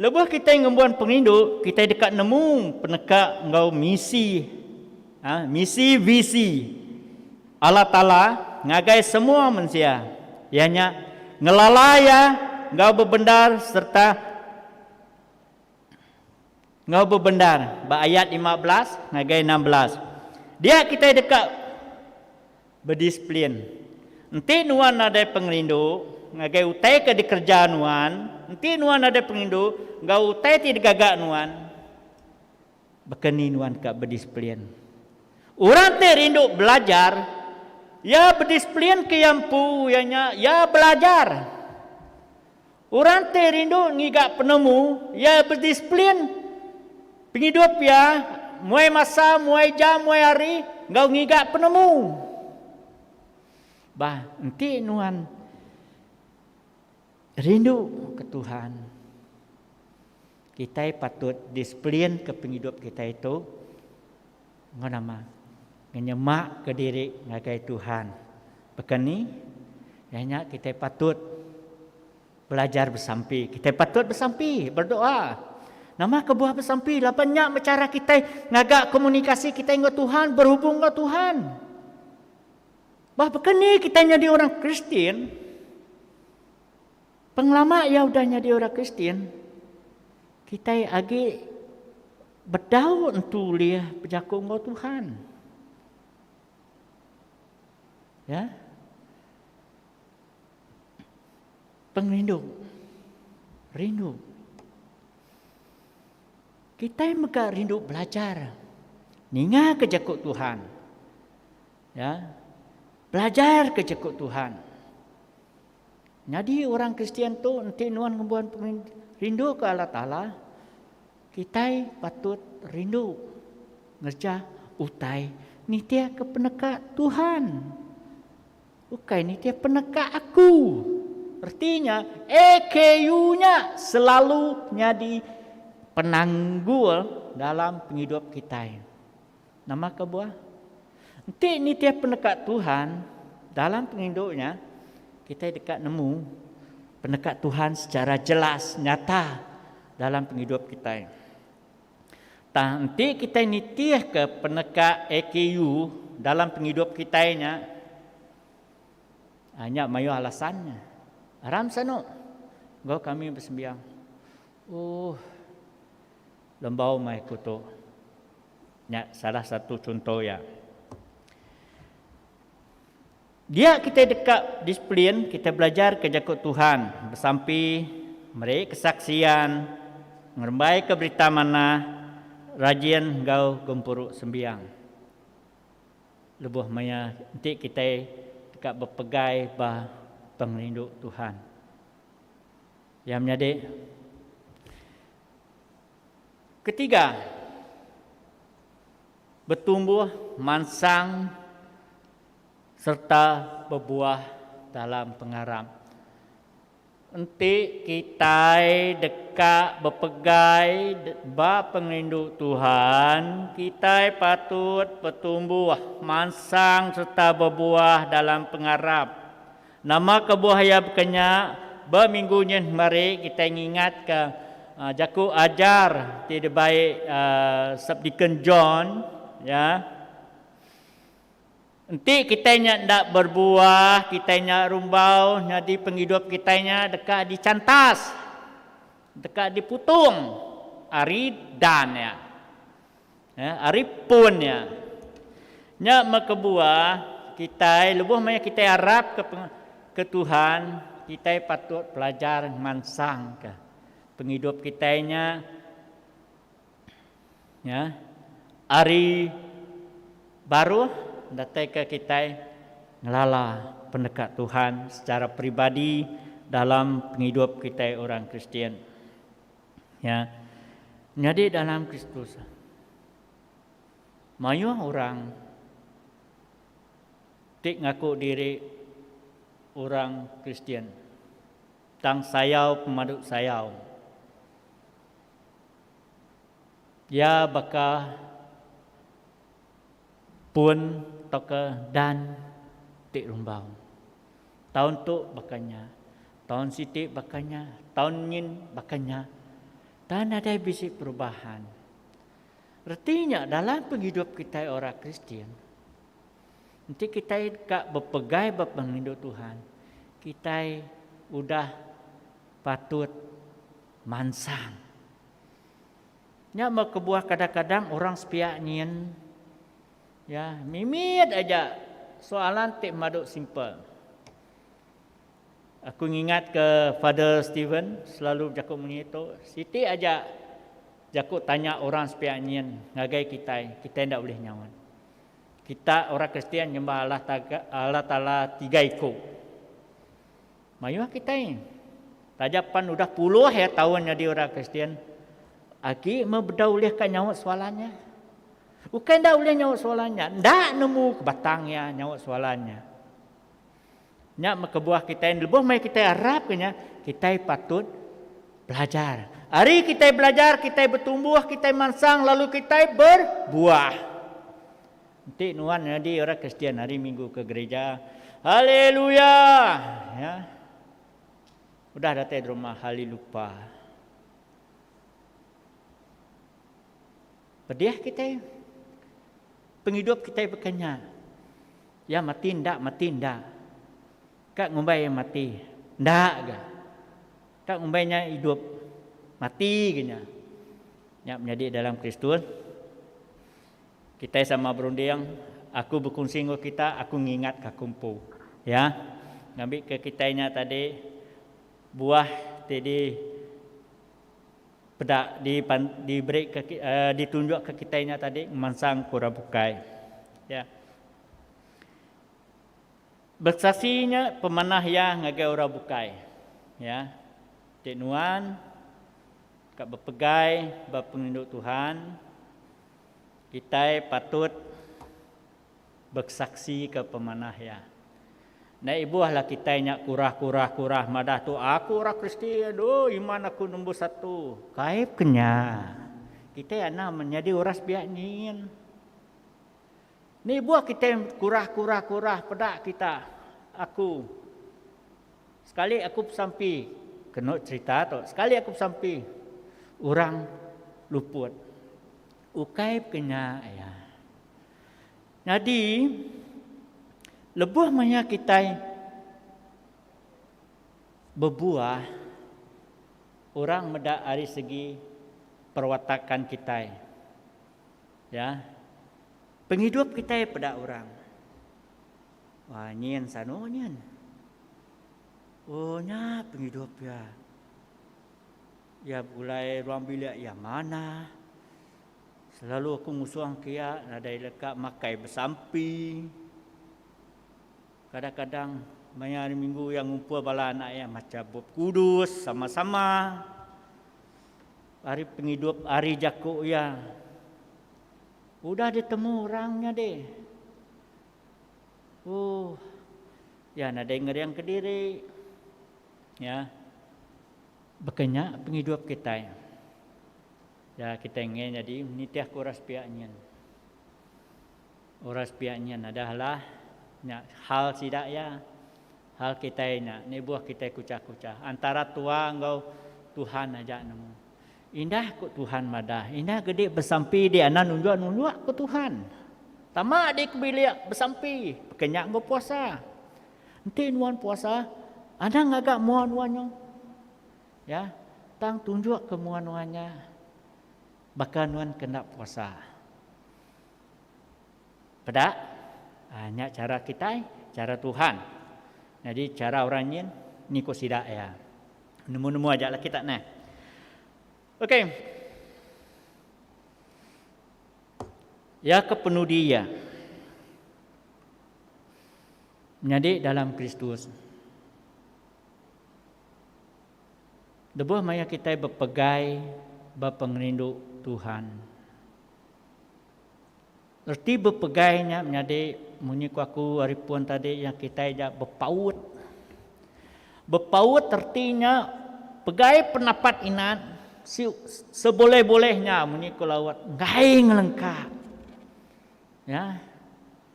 Lebuh kita ngembuan pengrindu, kita dekat nemu peneka ngau misi. Misi visi Allah Taala ngagai semua manusia. Ianya ngelalaya ngau berbendar serta ngau berbendar. Ayat 15 ngagai 16. Dia kita dekat berdisiplin. Nanti nuan ada pengrindu ngagai utai ke dikerja nuan. Nanti nuan ada pengrindu ngau utai ti digagak nuan. Bekeni nuan ke berdisiplin. Orang te rindu belajar, ya berdisiplin ke yampu, ya belajar. Orang te rindu ngigak penemu, ya berdisiplin. Penghidup ya, muai masa, muai jam, muai hari, ngau ngigak penemu. Bah, nanti nuan rindu ke Tuhan. Kita patut disiplin ke penghidup kita itu. Ngau nama. Nyemak ke diri ngagai Tuhan. Bekeni, yanya kita patut belajar bersampi. Kita patut bersampi, berdoa. Nama kebuah bersampi, lah banyak cara kita ngagak komunikasi kita dengan Tuhan, berhubung dengan Tuhan. Bah bekeni kita jadi orang Kristen. Penglama ya udah jadi orang Kristen. Kita agi berdaun tu liah berjakung dengan Tuhan. Ya, pengrindu, rindu. Kita mega rindu belajar, ninga ke jakut Tuhan. Ya, belajar ke jakut Tuhan. Jadi orang Kristian tu nanti nuan ngembuan rindu ke Allah Taala. Kita patut rindu ngerja utai nitia ke peneka Tuhan. Bukan ini dia peneka aku. Artinya EKU-nya selalu jadi penanggul dalam penghidup kita. Nama kebuah. Nanti ini dia peneka Tuhan dalam penghidupnya. Kita dekat nemu peneka Tuhan secara jelas, nyata dalam penghidup kita. Nanti kita nitiah ke peneka EKU dalam penghidup kita-nya. Hanya mayu alasannya. Aram sano. Gau kami bersembiang. Lembau mai kuto. Ya, salah satu contoh ya. Dia kita dekat disiplin, kita belajar ke jakut Tuhan, bersampi, mereka kesaksian, ngerembai ke berita mana, rajin gau gempuruk sembiang. Lebuh maya nanti kita dekat berpegai bah penglinduk Tuhan. Yang menjadi ketiga, bertumbuh, mansang serta berbuah dalam pengarap. Enti kita dekat berpegai ba penglinduk Tuhan, kita patut bertumbuh, mansang serta berbuah dalam pengarap. Nama kebuahaya berkenyak, berminggunya mari kita ingat ke jaku ajar tidak baik Subdeacon John, ya. Nanti kita nak berbuah, kita nak rumbau, jadi penghidup kita dekat dicantas, dekat diputung, ari dan ya, ari pun ya. Nak berkebuah, kita lebih banyak kita harap ke Tuhan, kita patut belajar mansang ke penghidup kita ya, ari baru datang ke kita ngelala pendekat Tuhan secara pribadi dalam penghidup kita orang Kristian. Ya. Jadi dalam Kristus. Mayu orang tik ngaku diri orang Kristian. Tang sayau pemaduk sayau. Ya bakal pun toke dan tik rumbau. Tahun tu bakanya, tahun siti bakanya, tahun nyin bakanya. Dan ada bisik perubahan. Artinya dalam penghidup kita orang Kristian, nanti kita kak berpegai berpenghidup Tuhan, kita udah patut mansang. Nya berkebuah kadang-kadang orang sepiak nyin, ya, mimit aja soalan tik maduk simple. Aku ingat ke Father Stephen selalu jakuk mengitu, siti aja jakuk tanya orang sepiaknya ngagai kita tidak boleh nyawan. Kita orang Kristian nyembah Allah Taala 3 ikut. Mayu kita ini. Tajapan udah puluh ya tahun jadi orang Kristian. Aki membedauliah kan nyawat soalannya. Bukan dah boleh nyawat soalannya. Ndak nemu kebatangnya nyawat soalannya. Nyak kebuah kita yang lebih mai kita harapnya kita patut belajar. Hari kita belajar, kita bertumbuh, kita mansang, lalu kita berbuah. Nanti nuan jadi orang Kristian hari Minggu ke gereja. Haleluya. Ya. Udah datang di rumah hali lupa. Pedih kita. Penghidup kita berkanya. Ya mati ndak. Kak ngumbai yang mati. Ndak ke? Kak ngumbainya hidup. Mati kena. Ya menjadi dalam Kristus. Kita sama berunding. Aku berkongsi dengan kita. Aku ngingat ke kumpul. Ya. Ngambil ke kitanya tadi. Buah tadi. Pedak diberi ke, ditunjuk ke kitanya tadi. Mansang kura bukai. Ya. Bersaksinya pemanah yang ngagai orang bukai. Ya. Cik Nuan kat berpegai berpenginduk Tuhan. Kita patut bersaksi ke pemanah ya. Nah ibu lah kita nyak kurah madah tu aku orang Kristian. Oh iman aku nombor 1. Kaib kenya. Kita ana menjadi orang sebiaknya. Ni buah kita kurah pedak kita. Aku sekali aku sampai kena cerita tu. Sekali aku sampai orang luput. Ukaib kena ya. Jadi lebih banyak kita berbuah orang medak dari segi perwatakan kita. Ya. Penghidup kita pada orang. Wah, nyen sano nyen. Oh, nya penghidup ya. Ya mulai ruang bilik yang mana? Selalu aku musuh kia ada lekat makai bersampi. kadang-kadang banyak hari minggu yang ngumpul bala anak ya macam berkudus sama-sama. Hari penghidup, hari jakuk ya. Udah ditemu orangnya deh. Oh, ya ada yang Kediri. Ya. Bekenya penghidup kita. Ya kita ingin jadi nitiah kuras piaknya. Oras piaknya adalah hal sidak ya. Hal kita ni buah kita kucah-kucah. Antara tua engkau Tuhan aja nemu. Indah ku Tuhan madah. Indah gede bersampi di anak nunjuk ku Tuhan. Tamak di kebiliak bersampi. Kenyak engkau puasa. Nanti nuan puasa. Ada ngagak muan-muannya. Ya. Tang tunjuk ke muan-muannya. Bakal nuan kena puasa. Pedak. Hanya cara kita. Cara Tuhan. Jadi cara orangnya. Ni ku sidak ya. Nemu-nemu aja lah kita nah. Okey. Ya kepenuh dia. Menjadi dalam Kristus. Debuh maya kita berpegai berpengrindu Tuhan. Erti berpegainya menjadi munyi aku hari pun tadi yang kita ajak berpaut. Berpaut artinya pegai pendapat inat. Seboleh-bolehnya munyi kulawat ngai ngelengkap ya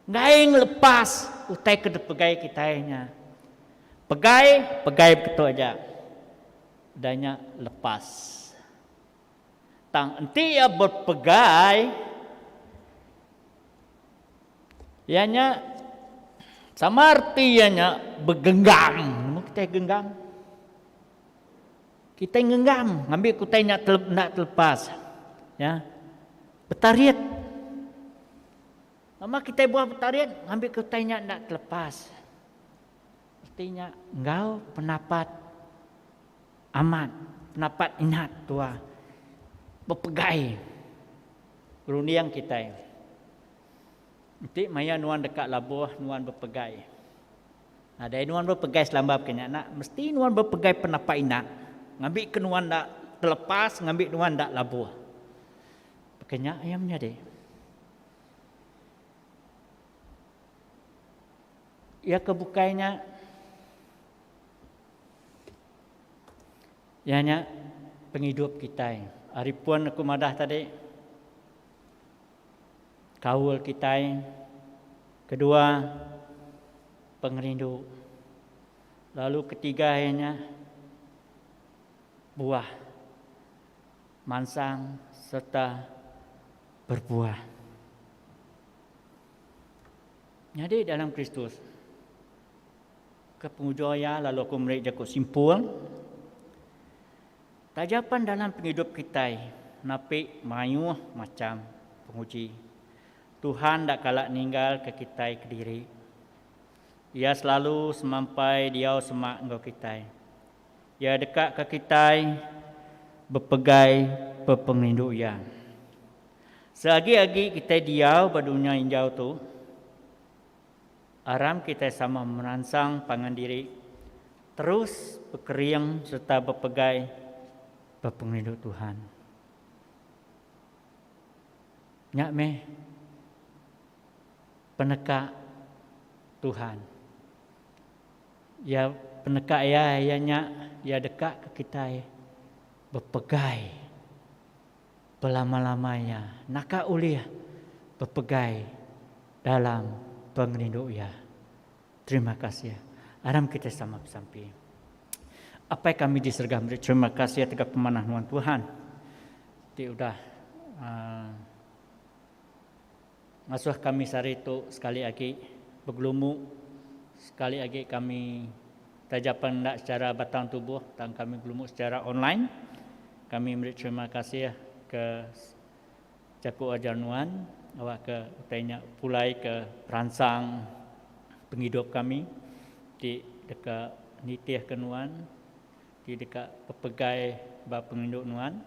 ngai ngelepas utai ke pegai kitanya pegai begitu aja adanya lepas tang enti ya berpegai ianya sama artinya bergenggam kita genggam. Kita genggam, ambil kutai nak terlepas. Ya. Bertariat. Mama kita buat bertariat, ambil kutai nak terlepas. Artinya engkau pendapat amat, pendapat ingat tua. Berpegai. Runiang kita. Nanti maya nuan dekat labuh, nuan berpegai. Ada nuan berpegai selambab kena nak, mesti nuan berpegai pendapat ingat. Ngambil kenuan dak terlepas, ngambil nuan dak labuh. Pakainya ayamnya deh. Ya kebukainya. Ianya penghidup kita. Hari pun aku madah tadi. Kaul kita. Kedua, pengrindu. Lalu ketiga ianya buah, mansang serta berbuah. Jadi dalam Kristus, ke penghujung lalu aku mereka jakut simpul. Tajapan dalam penghidup kita, napi mayuh macam penguji. Tuhan tak kalak ninggal ke kita Kediri. Ia selalu semampai dia semak engkau kita. Ya dekat ke kita berpegai berpengrindu ya. Selagi-lagi kita diau berdunia injau tu, aram kita sama merangsang pangan diri, terus berkeriang serta berpegai berpengrindu Tuhan. Nyak meh peneka Tuhan. Ya peneka ya nyak ya dekat ke kita berpegai berlama-lamanya naka uliah berpegai dalam pengrindu ya. Terima kasih. Aram kita sama sampai. Apa yang kami disergam. Terima kasih atas pemanah nuan Tuhan. Ti udah ngasuh kami sari itu sekali lagi bergelumu, sekali lagi kami tajapan tak secara batang tubuh, dan kami gelumuk secara online. Kami beri terima kasih ke Jakuk Ajar Nuan, awak ke utainya pulai ke perangsang penghidup kami di dekat nitiah ke Nuan, di dekat pepegai bab penghidup Nuan.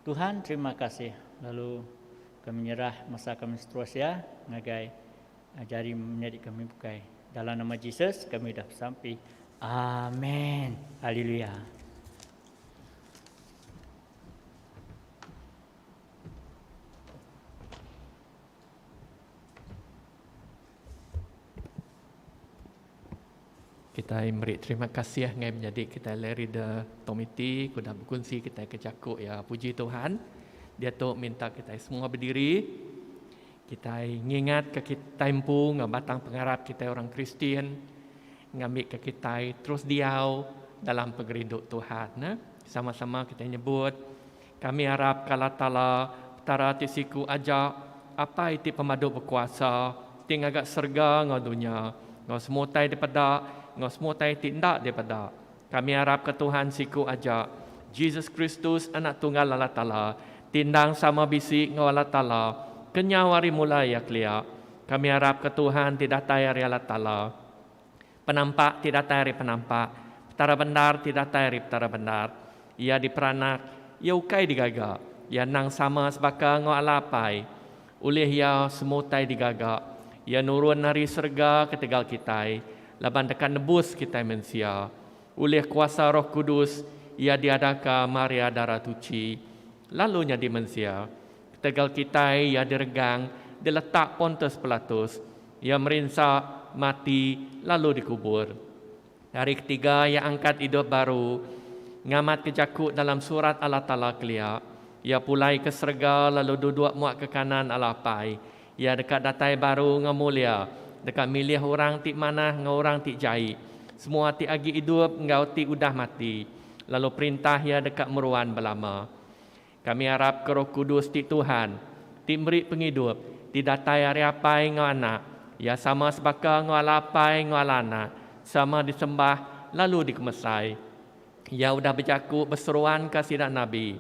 Tuhan terima kasih. Lalu kami menyerah masa kami seterusnya ngagai ajari menjadi kami bukai. Dalam nama Yesus kami dah sampai. Amin. Haleluya. Kita beri terima kasih ngai menjadi kita leader komiti kuda berkongsi kita kejakuk ya, puji Tuhan. Dia tu minta kita semua berdiri. Kita ingat ke kita tempu batang pengarap kita orang Kristian ngambil ke kita terus diau dalam pengerinduk Tuhan. Nah, sama-sama kita nyebut kami harap kala tala tara tisiku aja apa itu pemadu berkuasa ting agak serga ngau dunia ngau semutai daripada ngau semutai tindak daripada kami harap ke Tuhan siku aja Jesus Kristus anak tunggal Allah Ta'ala tindang sama bisik ngau Allah Ta'ala kenyawari mulai ya klia kami harap ke Tuhan tidak tayari Allah Ta'ala penampak tidak tayari penampak petara benar tidak tayari petara benar ia diperanak ia ukai digaga ia nang sama sebaka ngau alapai oleh ia semutai digaga ia nurun nari serga ketegal kitai laban dekat nebus kita manusia oleh kuasa Roh Kudus ia diadaka Maria darah tuci lalunya di manusia ketegal kita ia diregang diletak Pontius Pilatus ia merinsa mati lalu dikubur hari ketiga ia angkat hidup baru ngamat kejakut dalam surat Allah Ta'ala kelia ia pulai ke serga lalu duduk muak ke kanan Allah Pai ia dekat datai baru ngamulia dekat milih orang ti mana ngau orang ti jai semua ti agi hidup ngau ti udah mati lalu perintah ia dekat meruan belama kami harap ke Roh Kudus ti Tuhan ti beri penghidup ti datai hari apai ngau anak ia sama sebaka ngau alapai ngau anak sama disembah lalu dikemesai ia udah berjaku berseruan ke sidak Nabi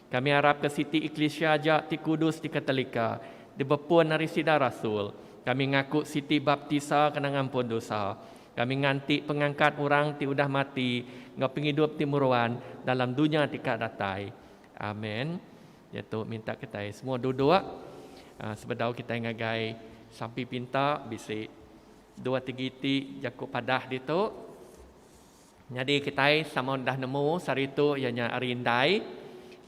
kami harap ke Siti Iklesia ajak ti Kudus ti Katolika dibepun dari sidar Rasul kami ngaku Siti Baptisa kena ngampun dosa. Kami nganti pengangkat orang ti udah mati, ngau penghidup ti muruan dalam dunia tika datai. Amin. Yaitu minta kita semua duduk. Sebedau kita ngagai sampai pinta bisi 2-3 ti jakuk padah ditu. Jadi kita sama dah nemu sari itu ianya arindai.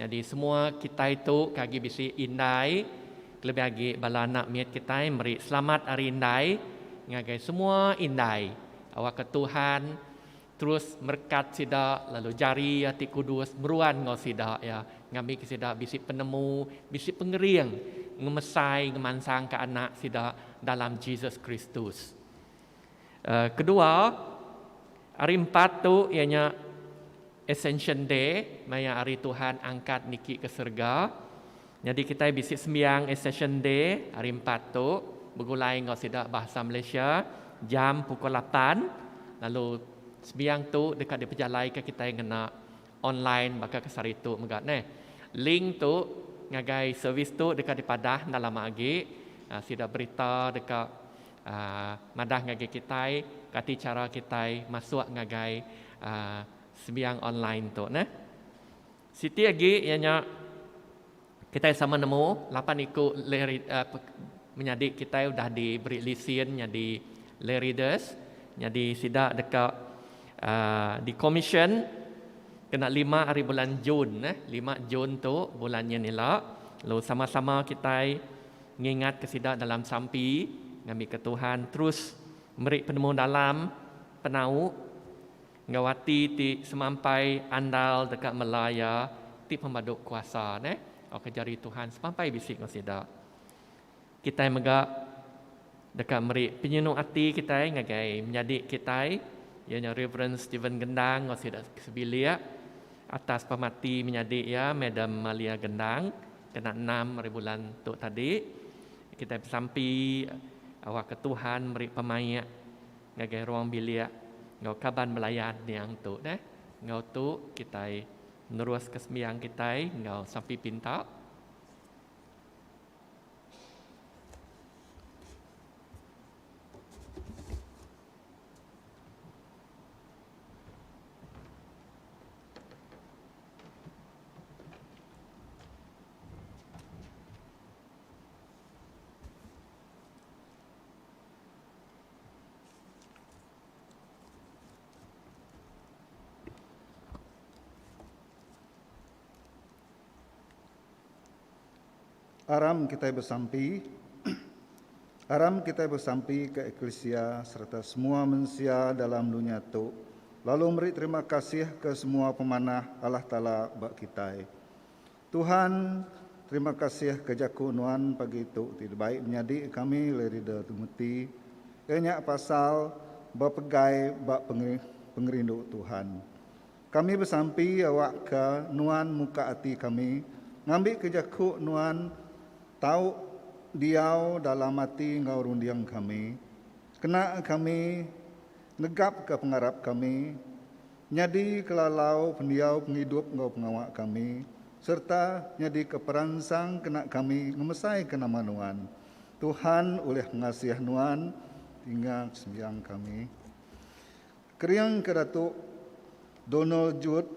Jadi semua kita itu kagi bisi indai. Lebih lagi bala anak miat kita beri selamat hari indai ngagai semua indai awak ke Tuhan terus merkat sida lalu jari hati kudus meruan ngau sida ya ngambil ke sida bisi penemu bisi pengeriang ngemesai ngemansang ke anak sida dalam Jesus Kristus. Kedua hari 4 tu ianya Ascension Day maya hari Tuhan angkat niki ke surga. Jadi kita bisik sembiang Ascension Day hari 4 tu bergulai ngau sidak bahasa Malaysia jam pukul 8 lalu sembiang tu dekat di pejalai ke kita yang kena online maka ke sari tu megat link tu ngagai servis tu dekat di padah dalam agi sidak berita dekat madah ngagai kita kati cara kita masuk ngagai sembiang online tu Siti lagi ianya kita sama nemu 8 ikut menjadi kita sudah diberi lesen jadi lay readers jadi sidak dekat di commission kena 5 hari bulan Jun 5 Jun tu bulannya ni lah lalu sama-sama kita mengingat ke sidak dalam sampi ngambil ke Tuhan terus beri penemu dalam penau ngawati ti semampai andal dekat Melaya ti pembaduk kuasa Oke jari Tuhan sampai bisik ngasidak. Kita megak dekat meri penyenu hati kita ngagai menjadi kita ianya Reverend Stephen Gendang ngasidak sebilia atas pemati menjadi ya Madam Malia Gendang kena 6 hari bulan tu tadi kita sampai awak ke Tuhan meri pemaya ngagai ruang bilia ngau kaban melayan yang tu ngau tu kita menerus kesembiang kita ngau sampai pinta. Aram kita bersampi, aram kita bersampi ke eklesia serta semua manusia dalam dunia tu. Lalu beri terima kasih ke semua pemanah Allah Ta'ala bak kita. Tuhan, terima kasih ke jaku nuan pagi itu. Tidak baik menjadi kami lerida tumeti. Kenyak pasal berpegai bak pengerindu Tuhan. Kami bersampi awak ke nuan muka hati kami. Ngambil ke jaku nuan tahu diau dalam hati ngau rundiang kami. Kena kami negap ke pengharap kami, nyadi kelalau pendiau penghidup ngau pengawak kami, serta nyadi ke perangsang kena kami ngemesai ke nama nuan. Tuhan oleh mengasihi nuan, tinggal sembiang kami. Keriang ke Datuk Donald Jude,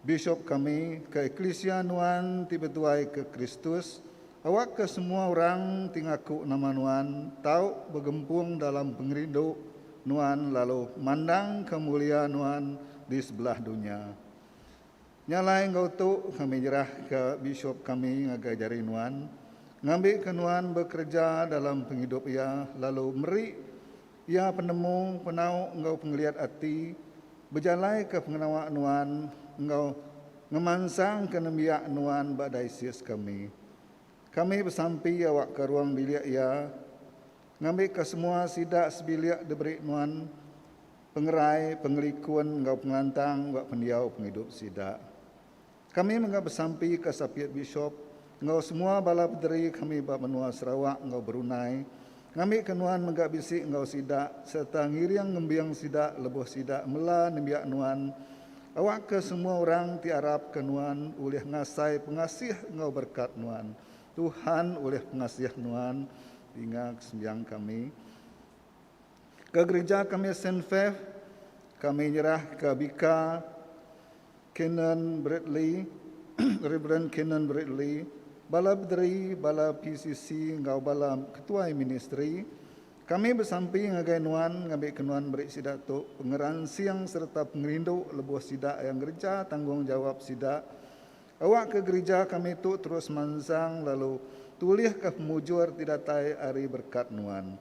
Bishop kami, ke Eklesia nuan tiba-tuai ke Kristus, awak ke semua orang tinggaku nama nuan, tahu bergempung dalam pengerindu nuan lalu mandang kemuliaan nuan di sebelah dunia. Nyalai engkau tu kami jerah ke bishop kami ngagajari nuan, ngambil ke nuan bekerja dalam penghidup ia, lalu meri ia penemu penau engkau penglihat hati, berjalai ke pengenawak nuan, engkau ngemansang ke nembiak nuan badaisis kami. Kami bersampi awak ke ruang bilik ia, ngambil ke semua sidak sebiliak diberi nuan, pengerai, pengelikun, engkau pengelantang, engkau pendiau, penghidup sidak. Kami menggap bersampi ke sapiat bishop, engkau semua bala pederi kami bak menua Sarawak, engkau Brunei, ngambil ke nuan menggap bisik engkau sidak, serta ngiriang ngembiang sidak, lebuh sidak, mela nembiak nuan. Awak ke semua orang tiarap ke nuan, oleh ngasai pengasih engkau berkat nuan. Tuhan oleh pengasih nuan, tinggal kesembiang kami. Ke gereja kami St. Faith, kami nyerah ke Bika Kenan Bradley, Reverend Kenan Bradley, bala berderi, bala PCC, ngau bala ketua ministry. Kami bersampi ngagai nuan, ngambil kenuan beri sidak tu, pengeran siang serta pengerindu lebuh sidak yang gereja tanggungjawab sidak. Awak ke gereja kami tu terus mansang lalu tulis ke pemujur tidak tai hari berkat nuan.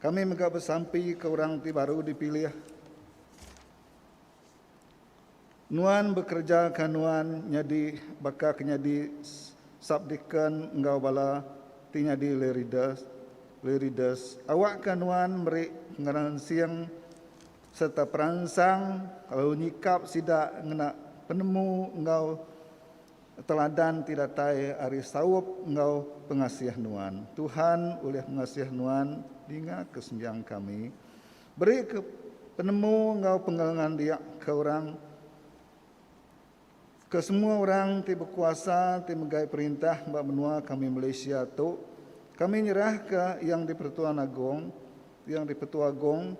Kami menggap bersampi ke orang ti baru dipilih. Nuan bekerja ke nuan nyadi bakal nyadi subdeacon engkau bala ti nyadi leridas. Awak ke nuan beri pengeran siang serta perangsang kalau nyikap sidak ngena penemu engkau teladan tidak tai ari sawup engkau pengasih nuan. Tuhan oleh pengasih nuan dinga kesembiang kami. Beri ke penemu engkau penggalangan dia ke orang, ke semua orang ti berkuasa ti megai perintah mbak menua kami Malaysia tu. Kami nyerah ke yang di Pertuan Agong, yang di Pertua Agong,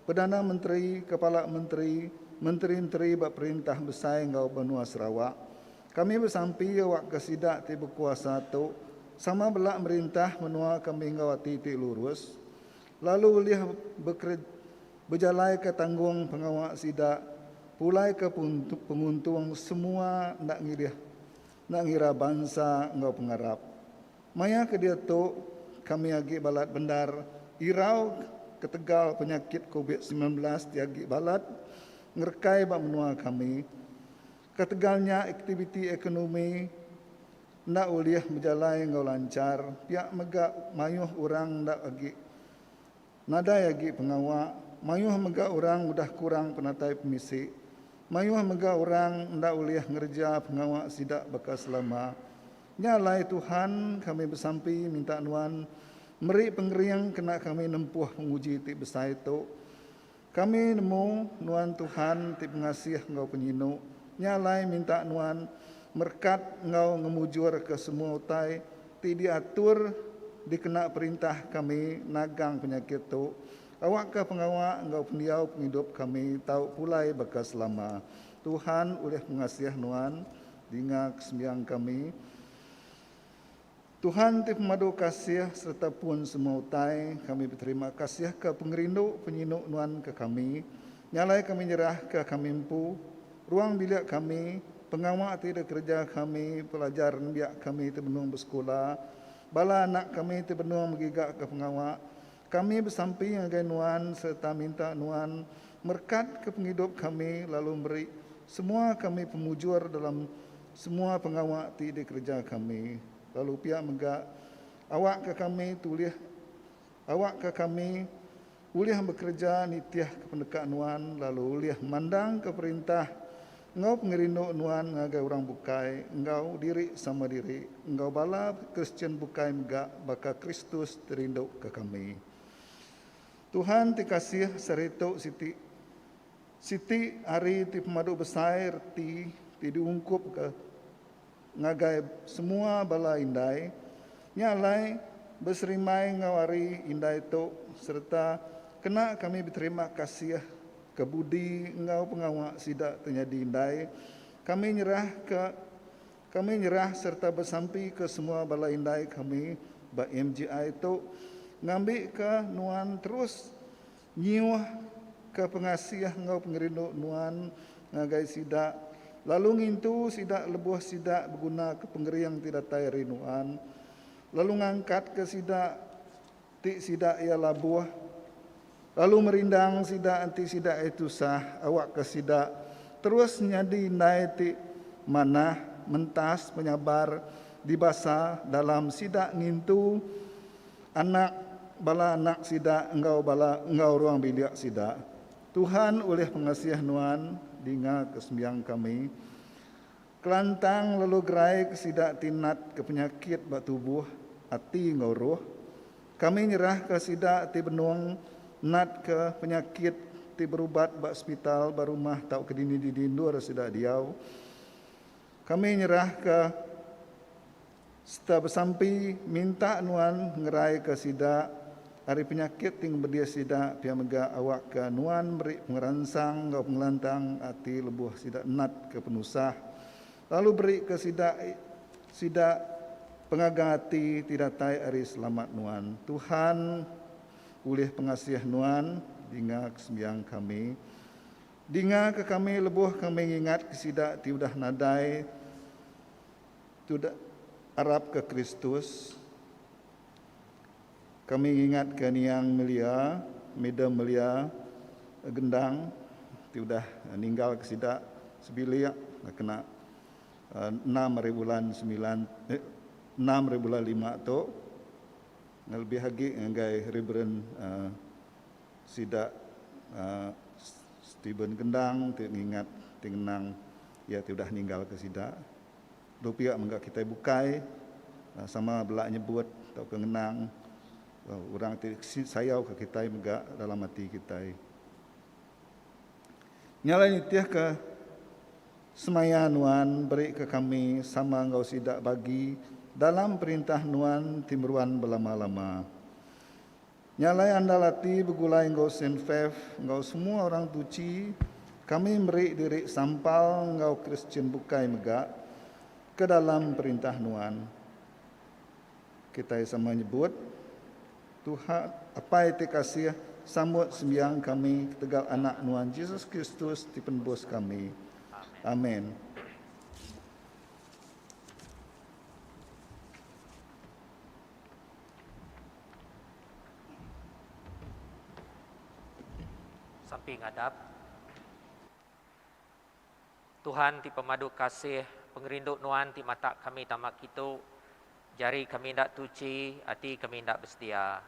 Perdana Menteri, Kepala Menteri, Menteri-menteri bak perintah besar engkau benua Sarawak. Kami bersampi awak ke sidak ti berkuasa tu, sama belak merintah menua kami ngawati ti lurus. Lalu liah berjalai ke tanggung pengawak sidak, pulai ke penguntung semua nak ngira bangsa engkau pengharap. Maya ke dia tu kami agi balat bendar irau ketegal penyakit COVID-19 tiagi balat ngerkai bak menua kami. Ketegalnya aktiviti ekonomi nak uliah berjalan engkau lancar, pihak megak mayuh orang nak agi nadai agi pengawak, mayuh megak orang udah kurang penatai pemisi, mayuh megak orang nak uliah ngerja pengawak sidak bekas lama. Nyalai Tuhan kami bersampi minta nuan meri pengeriang kena kami nempuh penguji ti besar itu. Kami nemu nuan Tuhan ti pengasih engkau penyinu. Nyalai minta nuan merkat engkau ngemujur ke semua utai ti diatur dikena perintah kami nagang penyakit tu. Awak ke pengawak engkau pendiau penghidup kami tahu pulai bekas lama. Tuhan oleh mengasihi nuan dinga kesembiang kami. Tuhan ti pemadu kasih serta pun semua utai kami berterima kasih ke pengerindu penyinuk nuan ke kami. Nyalai kami nyerah ke kami empu ruang bilik kami, pengawak tidak kerja kami, pelajar biak kami itu menung bersekolah, bala anak kami terbenung megigak ke pengawak. Kami bersampi ngagai Nuan serta minta Nuan berkat ke penghidup kami, lalu beri semua kami pemujur dalam semua pengawak ti di kerja kami. Lalu pihak megak awak ke kami tulis awak ke kami uliah bekerja nitiah ke pendekat Nuan, lalu uliah mandang ke perintah engkau pengerindu Nuan ngagai orang bukai, engkau diri sama diri, engkau bala Kristian bukai megak baka Kristus terindu ke kami. Tuhan ti kasih seritu Siti hari ti pemadu besar ti diungkup ke ngagai semua bala indai nyalai berserimai ngawari indai itu serta kena kami berterima kasih ke budi engkau pengawak sidak terjadi indai kami nyerah serta bersampi ke semua bala indai kami ba MGI itu ngambil ke Nuan terus nyiuh ke pengasih engkau pengerindu Nuan ngagai sidak lalu ngintu sidak lebuh sidak berguna ke pengeri yang tidak tayari Nuan lalu ngangkat ke sidak ti sidak ia labuh lalu merindang sidak anti sidak itu sah awak ke sidak terus nyadi indai ti manah mentas penyabar di basa dalam sidak ngintu bala anak sidak engkau ruang bilik sidak. Tuhan oleh pengasiah Nuan dinga kesembiang kami. Kelantang lalu gerai ke sidak tinat ke penyakit bak tubuh hati engkau roh. Kami nyerah ke sidak ti benung nat ke penyakit ti berubat bak hospital ba rumah tau kedini di dindur sidak diau. Kami nyerah ke setelah bersampi minta Nuan ngerai ke sidak hari penyakit ting berdia sidak pihak mega awak ke Nuan beri pengeransang kau pengelantang hati lebuh sidak nat ke penusah lalu beri ke sidak pengagang hati tidak tai hari selamat Nuan. Tuhan ulih pengasih Nuan dinga kesembiang kami dinga ke kami lebuh kami ingat ke sidak ti udah nadai tidak Arab ke Kristus. Kami ingat ke niang melia, medam melia, gendang, sudah ninggal ke sidak sebilik, kena 6 bulan 5 tu, lebih lagi ngai Reverend sidak Stephen Gendang, ingat tingenang, ya sudah ninggal ke sidak. Dua menggak kita bukai, sama belak nyebut atau kengenang. Orang sayau ke kita megak dalam hati kita. Nyalai nitiah ke semaya Nuan beri ke kami sama engkau sidak bagi dalam perintah Nuan timruan berlama-lama. Nyalai andalati begulai engkau senfef engkau semua orang tuci kami beri diri sampal engkau Kristian bukai megak ke dalam perintah Nuan. Kita sama nyebut Tuhan apa itu kasih sambut sembiang kami tegal anak Nuan Yesus Kristus di penebus kami. Amin. Samping hadap. Tuhan ti pemadu kasih pengerinduk Nuan ti mata kami tamak itu jari kami ndak tuci hati kami ndak bersedia.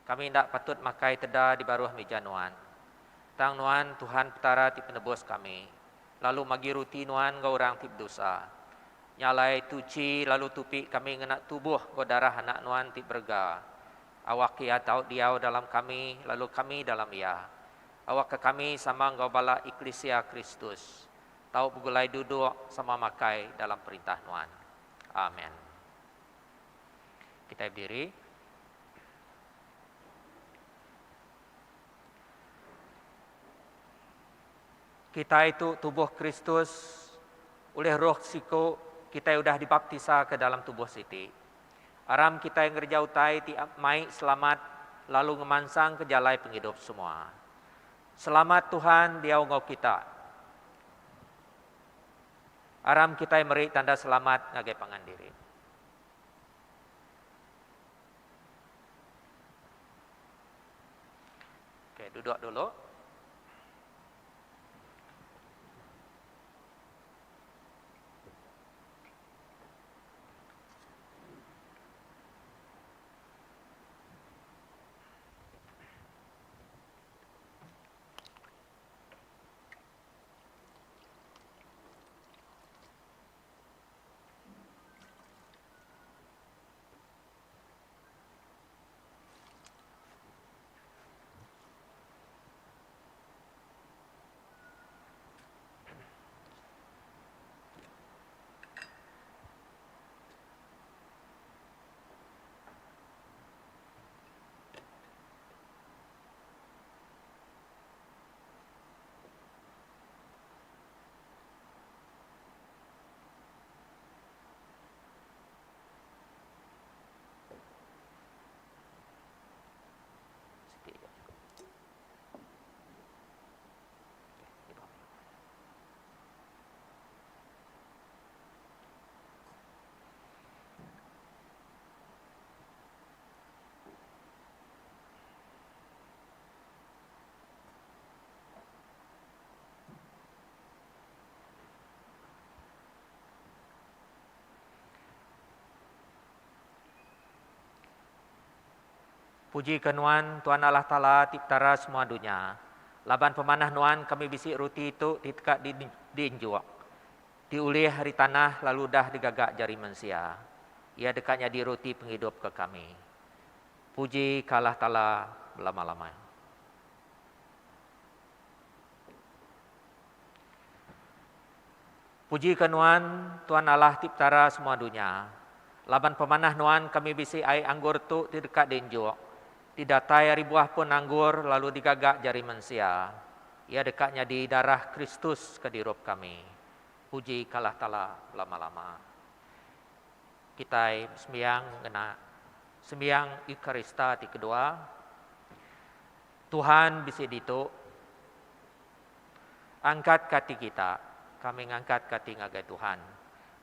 Kami ndak patut makai teda di baruh meja Nuan. Tang Nuan Tuhan petara ti penebus kami. Lalu magi ruti Nuan ngau orang ti berdosa. Nyalai tuci lalu tupi kami ngena tubuh ngau darah anak Nuan ti berga. Awak ia tahu diau dalam kami lalu kami dalam ia. Awak ke kami sama ngau bala Eklesia Kristus. Tahu begulai duduk sama makai dalam perintah Nuan. Amin. Kita berdiri. Kita itu tubuh Kristus, oleh roh siku kita sudah dibaptisa ke dalam tubuh Siti. Aram kita yang ngerjau tai ti mai selamat lalu ngemansang ke jalai penghidup semua. Selamat Tuhan dia ngau kita. Aram kita yang meri tanda selamat ngagai pangan diri. Okey, duduk dulu. Puji kenuan Tuhan Allah Ta'ala Tiptara semua dunia. Laban pemanah nuan kami bisik roti itu ditekak di injuak. Diulih hari tanah lalu dah digagak jari manusia. Ia dekatnya di roti penghidup ke kami. Puji ke Allah Ta'ala lama-lama. Puji kenuan Tuhan Allah Tiptara semua dunia. Laban pemanah nuan kami bisik air anggur tu di dekat di injuak. Didatai hari buah pun anggur lalu digagak jari manusia. Ia dekatnya di darah Kristus ke dirup kami. Puji kalah tala lama-lama. Kita sembiang kena sembiang Eukarista di kedua. Tuhan bisa ditu. Angkat kati kita. Kami ngangkat kati ngagai Tuhan.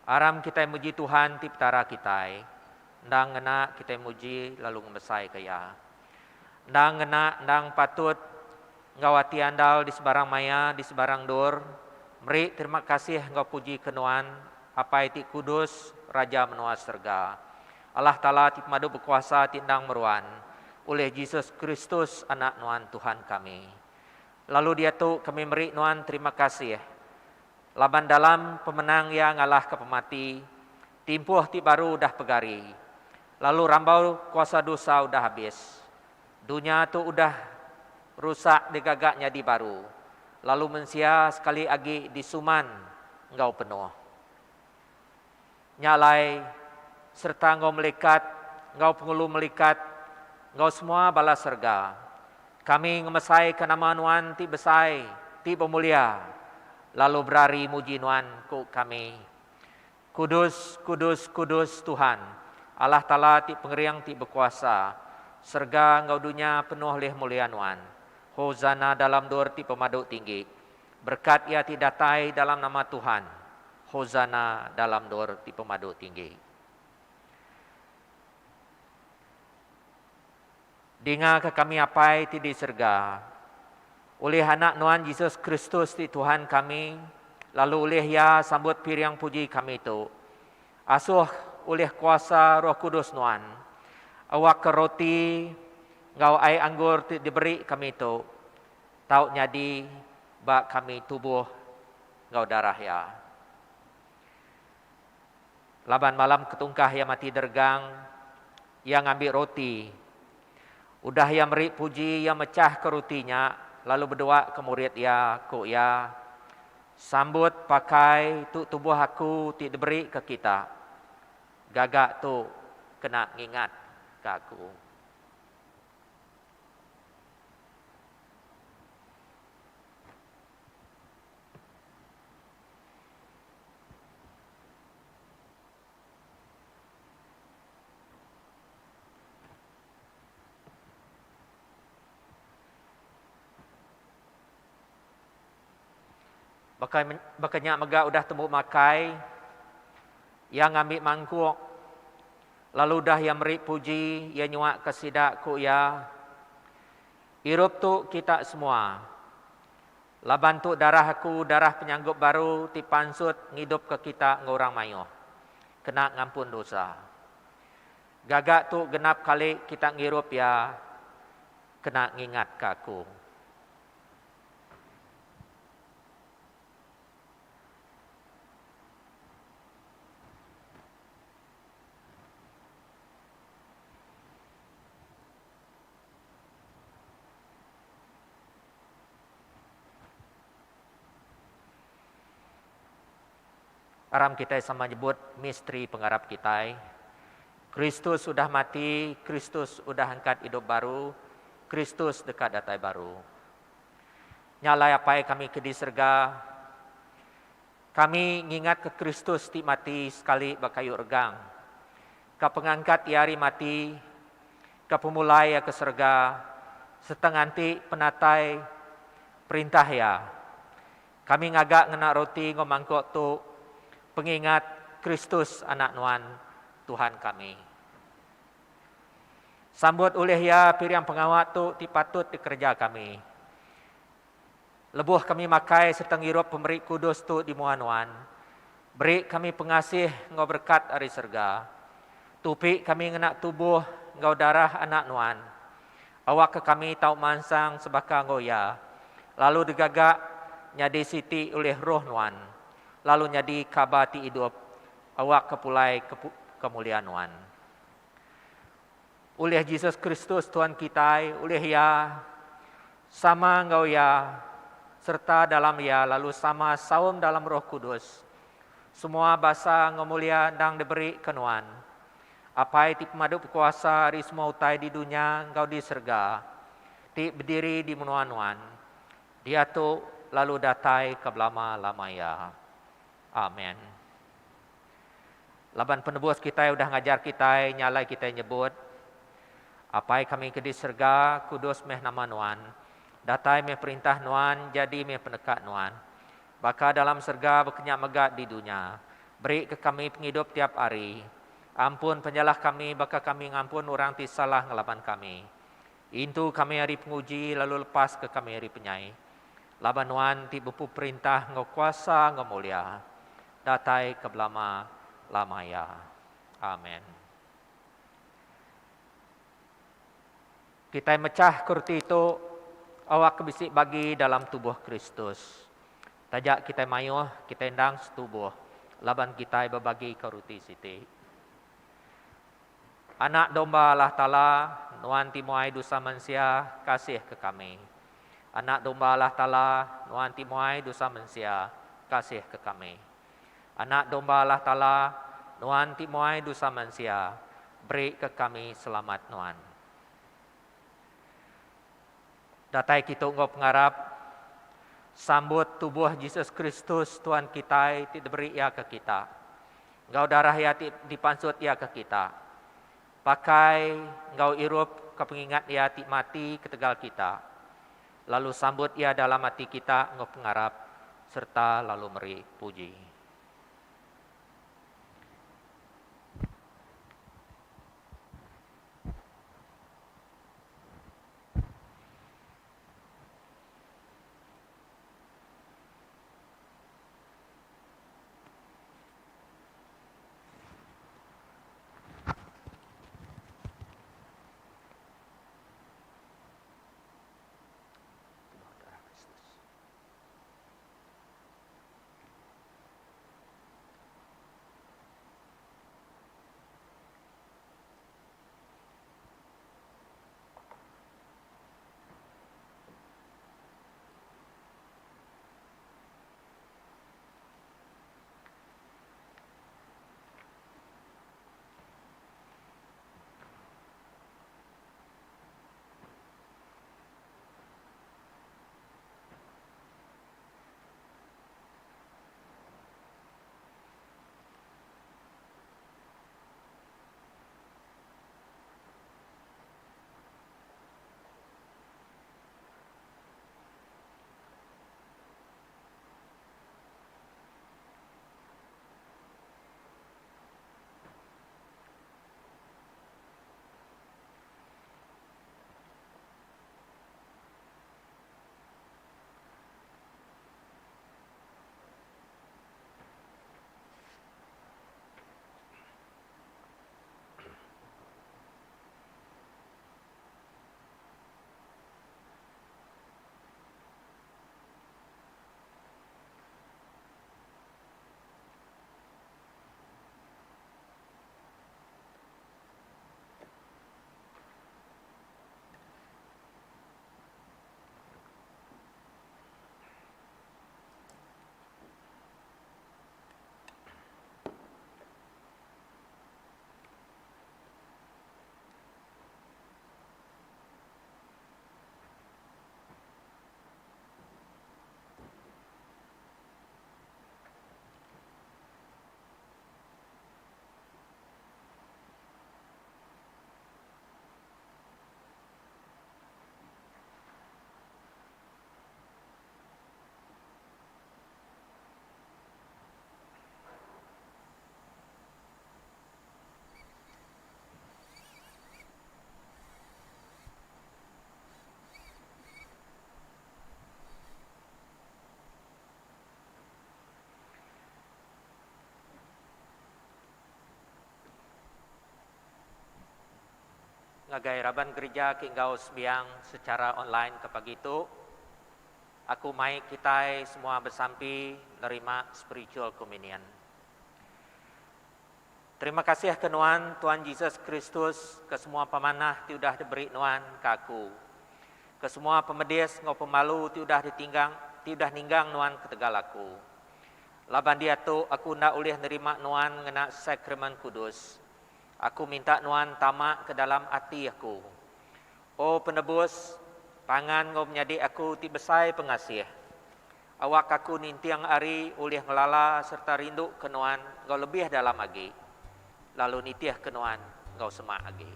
Aram kita muji Tuhan tiptara kita. Ndang ngena kita muji lalu ngemesai kaya. Ndang ngena, ndang patut ngawati andal di sebarang maya, di sebarang dor. Meri terima kasih engkau puji kenuan, apa iti kudus, Raja menua serga. Allah Ta'ala ti madu berkuasa tindang meruan, oleh Yesus Kristus anak nuan Tuhan kami. Lalu dia tu kami meri nuan terima kasih. Laban dalam pemenang yang ngalah ke pemati, timpuh ti baru dah pegari. Lalu rambau kuasa dosa udah habis. Dunia tu udah rusak digagaknya di baru. Lalu mensia sekali lagi disuman engkau penuh. Nyalai serta engkau melikat, engkau pengulu melikat, engkau semua bala serga. Kami ngemesai ke nama nuan ti besai, ti pemulia. Lalu berari muji nuan ku kami. Kudus, kudus, kudus Tuhan. Allah Ta'ala ti pengeriang ti berkuasa. Serga engkau dunia penuh oleh mulia nuan. Hosana dalam dor ti pemaduk tinggi. Berkat ia ti datai dalam nama Tuhan. Hosana dalam dor ti pemaduk tinggi. Dengar ke kami apai ti di serga. Oleh anak nuan Yesus Kristus ti Tuhan kami. Lalu oleh ia sambut piriang puji kami itu. Asuh oleh kuasa Roh Kudus nuan. Awak ke roti, ngau air anggur diberi kami itu. Tahu nyadi, bak kami tubuh, ngau darah ya. Laban malam ketungkah yang mati dergang, yang ambil roti. Udah yang meri puji, yang mecah ke rotinya, lalu berdoa ke murid ya, ku ya. Sambut pakai tu tubuh aku diberi ke kita. Gagak tu kena ngingat. Aku. Bakanya mega udah temu makai yang ambil mangkuk. Lalu dah yang meri puji, ia nyuak kesidak ku ya. Irup tu kita semua. Laban tu darah aku, darah penyanggup baru, tipansut ngidup ke kita ngorang mayuh. Kena ngampun dosa. Gagak tu genap kali kita ngirup ya, kena ngingat ke aku. Aram kita sama nyebut misteri pengharap kita. Kristus sudah mati, Kristus sudah angkat hidup baru, Kristus dekat datai baru. Nyalai apa kami ke di surga, kami ngingat ke Kristus ti mati sekali bakayu regang. Ka pengangkat iari mati, ka pemulai ya ke surga, setenganti penatai perintah ya. Kami ngagak ngena roti ngomangkok tu, pengingat Kristus anak Nuan Tuhan kami. Sambut oleh ya piriang pengawat tu dipatut dikerja kami. Lebuh kami makai serta ngirup pemberi kudus tu di muanuan. Beri kami pengasih ngau berkat dari surga. Tupi kami ngenak tubuh ngau darah anak Nuan. Awak ke kami tau mansang sebaka ngau ya. Lalu digagak nyadi siti oleh roh Nuan. Lalu nyadi kabati hidup awak kepulai kemuliaan Nuan. Oleh Yesus Kristus Tuhan kita, oleh ya sama engkau ya serta dalam ya lalu sama saum dalam Roh Kudus. Semua bahasa ngemulia dang diberi ke Nuan. Apa ti pemadu kuasa hari semua utai di dunia engkau di surga. Ti berdiri di menuan Nuan. Dia tu lalu datai ke lama ya. Amin. Laban penebus kita udah ngajar kita, nyalai kita nyebut. Apa kami ke di surga, kudus meh nama Nuan. Datai meh perintah Nuan, jadi meh penekat Nuan. Baka dalam surga berkenyak megak di dunia. Beri ke kami penghidup tiap hari. Ampun penyalah kami, baka kami ngampun orang ti salah ngelaban kami. Intu kami hari penguji, lalu lepas ke kami hari penyai. Laban Nuan ti bepu perintah ngau kuasa ngau mulia. Datai ke lama ya. Amin. Kita mecah kurti itu awak kebisik bagi dalam tubuh Kristus. Tajak kita mayuh, kita endang setubuh. Laban kita berbagi kurti siti. Anak domba Allah Ta'ala, Nuan timuai dosa manusia, kasih ke kami. Anak domba Allah Ta'ala, Nuan timuai dosa manusia, kasih ke kami. Anak domba Allah Ta'ala, Nuan timuai dosa manusia, beri ke kami selamat Nuan. Datai kita ngau pengarap, sambut tubuh Yesus Kristus Tuhan kita, ti diberi ia ke kita. Ngau darah ia ti dipansut ia ke kita. Pakai ngau irup ke pengingat ia ti mati ketegal kita. Lalu sambut ia dalam hati kita ngau pengarap, serta lalu meri puji. ngagai raban gereja ki engkau sembiang secara online ke pagi itu. Aku mai kita semua bersampi nerima spiritual communion. Terima kasih ke Tuhan Yesus Kristus, ke semua pemanah ti udah diberi Nuan ke aku. Ke semua pemedis ngau pemalu ti udah ninggang Nuan ke tegal aku. Laban dia tu aku ndak boleh nerima Nuan ngena sakramen kudus. Aku minta Nuan tamak ke dalam hati aku. Oh penebus, pangan ngau menjadi aku ti besai pengasih. Awak aku nintiang ari oleh ngelala serta rindu ke Nuan ngau lebih dalam lagi. Lalu nitiah ke Nuan ngau semak lagi.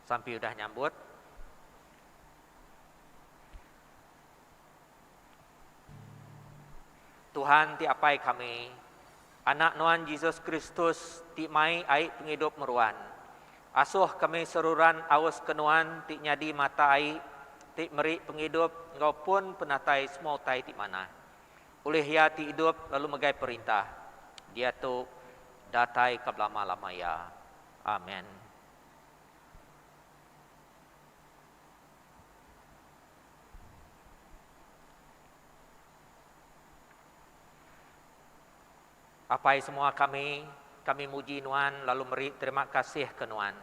Sampai udah nyambut. Tuhan ti apai kami, anak Nuan Yesus Kristus ti mai ai penghidup meruan. Asuh kami seruran awas kenuan ti nyadi mata ai ti meri penghidup engkau pun penatai semua tai ti mana. Oleh ya ti hidup lalu megai perintah. Dia tu datai kablama-lama ya. Amen. Apai semua kami muji Nuan lalu meri terima kasih ke Nuan.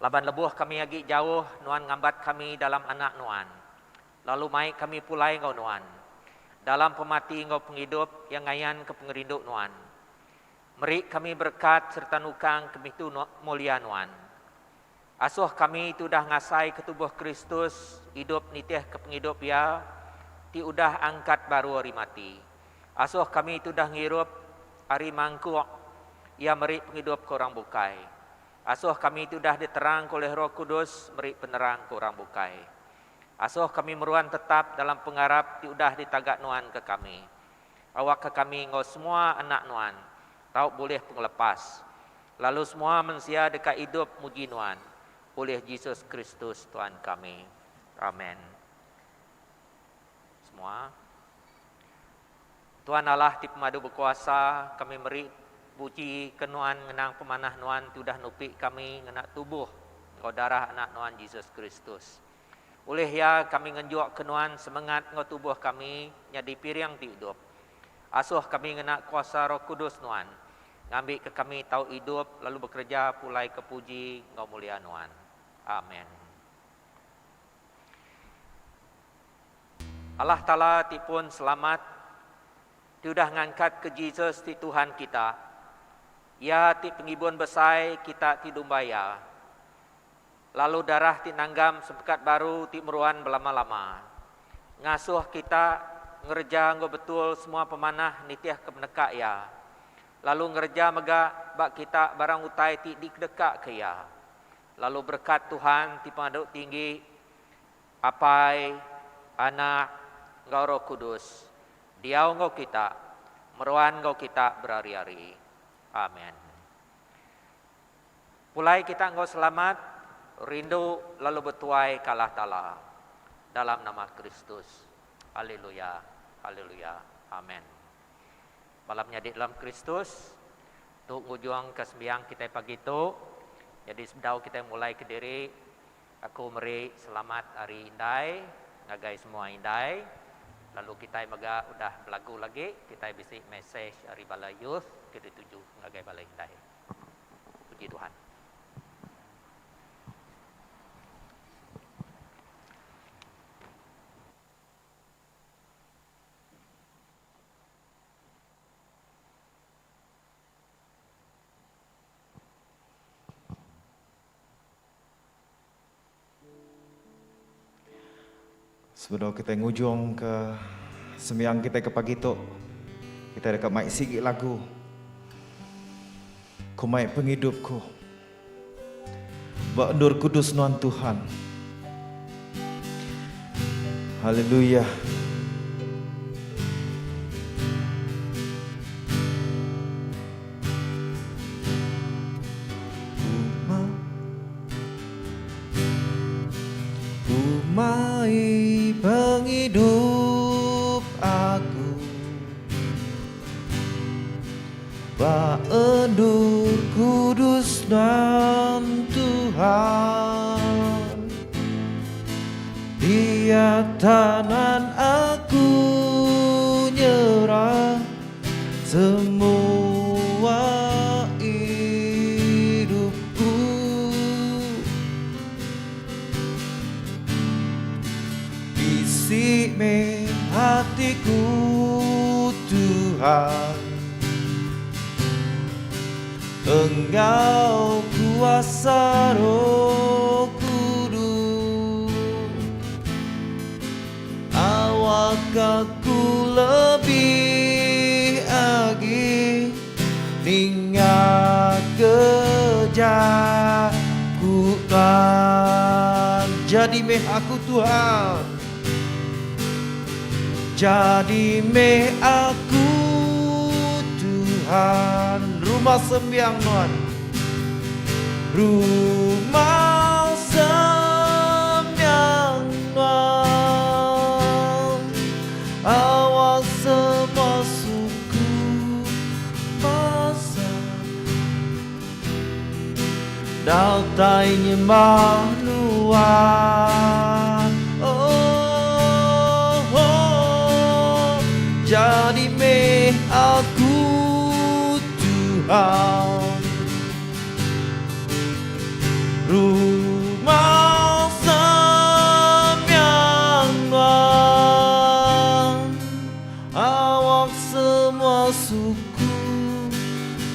Laban lebuh kami agi jauh Nuan ngambat kami dalam anak Nuan. Lalu mai kami pulai ngau Nuan. Dalam pemati ngau penghidup yang ngayan ke pengerinduk Nuan. Meri kami berkat serta nukang kami tu mulia Nuan. Asuh kami tu dah ngasai ke tubuh Kristus hidup nitih ke penghidup ya ti udah angkat baru hari mati. Asuh kami tu dah ngirup hari mangkuk, ia meri penghidup ke orang bukai. Asuh kami itu dah diterang oleh Roh Kudus, meri penerang ke orang bukai. Asuh kami meruan tetap dalam pengharap diudah ditagak Nuan ke kami. Awak ke kami ngau semua anak Nuan, tahu boleh penglepas. Lalu semua manusia dekat hidup muji Nuan, oleh Yesus Kristus Tuhan kami. Amen. Semua. Tuhan Allah ti pemadu berkuasa, kami meri puji ke Nuan ngenang pemanah Nuan tu dah nupi kami ngena tubuh ngau darah anak Nuan Yesus Kristus. Oleh ya kami ngenjuak ke Nuan semangat ngau tubuh kami nyadi piriang ti hidup. Asuh kami ngena kuasa Roh Kudus Nuan, ngambil ke kami tahu hidup lalu bekerja pulai ke puji ngau mulia Nuan. Amen. Allah Ta'ala ti pun selamat sudah ngangkat ke Jesus ti Tuhan kita. Ya ti penghibun besai kita ti dumbaya. Lalu darah ti nanggam sepekat baru ti meruan belama-lama. Ngasuh kita ngerja nggo betul semua pemanah nitiah kemenekak ya. Lalu ngerja mega bak kita barang utai ti dikdekak ke ya. Lalu berkat Tuhan ti pengaduk tinggi apai anak ngau Roh Kudus. Diau ngau kita, meruan ngau kita berhari-hari. Amin. Pulai kita ngau selamat, rindu lalu bertuai kalah tala. Dalam nama Kristus. Haleluya, haleluya, amin. Malamnya di dalam Kristus, untuk ngujung kesembiang kita pagi itu. Jadi sebelum kita mulai ke diri, aku meri selamat hari indai, ngagai semua indai. Lalu kita mega udah belagu lagi, kita bisi message dari Balai Youth ke dituju ngagai Balai Indai. Puji Tuhan. Sebelum kita ngujung ke sembiang kita ke pagi tu, kita dekat mic sikit lagu. Ku mic penghidupku, Ba'ndur Kudus Nuan Tuhan. Haleluya. Umai penghidup aku, Ba'ndur Kudus Nuan tangan aku nyerah semua hidupku. Isi hatiku Tuhan, Engkau kuasa Roh Kudus. Awak aku lebih lagi tinggal kejakutan. Jadi meh aku Tuhan, jadi meh aku Tuhan. Rumah sembiang Tuhan, rumah sembiang Tuhan. Awas semua suku bangsa, datai nyembah Tuhan. Oh, oh, jadi meh aku Tuhan. Rumah sembiang Tuhan. Awak semua suku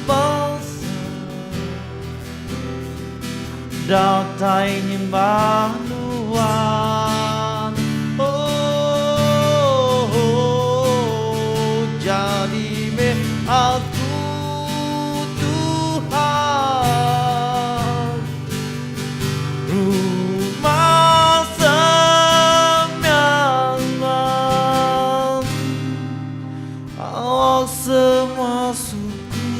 bangsa, datai nyembah Tuhan. Oh, oh, jadi meh aku Tuhan. Rumah sembiang Tuhan. Awak semua suku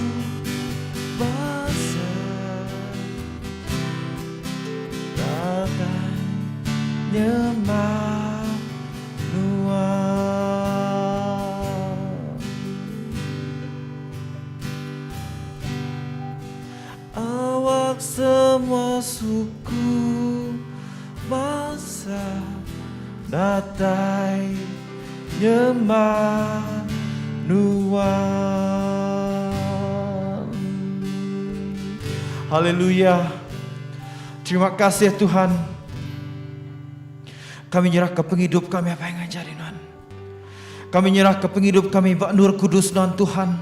bangsa, datai nyembah Tuhan. Awak semua suku bangsa, datai nyembah Tuhan. Haleluya. Terima kasih Tuhan. Kami nyerah ke penghidup kami apa yang ngajari Tuhan. Kami nyerah ke penghidup kami bak Nur Kudus Tuhan.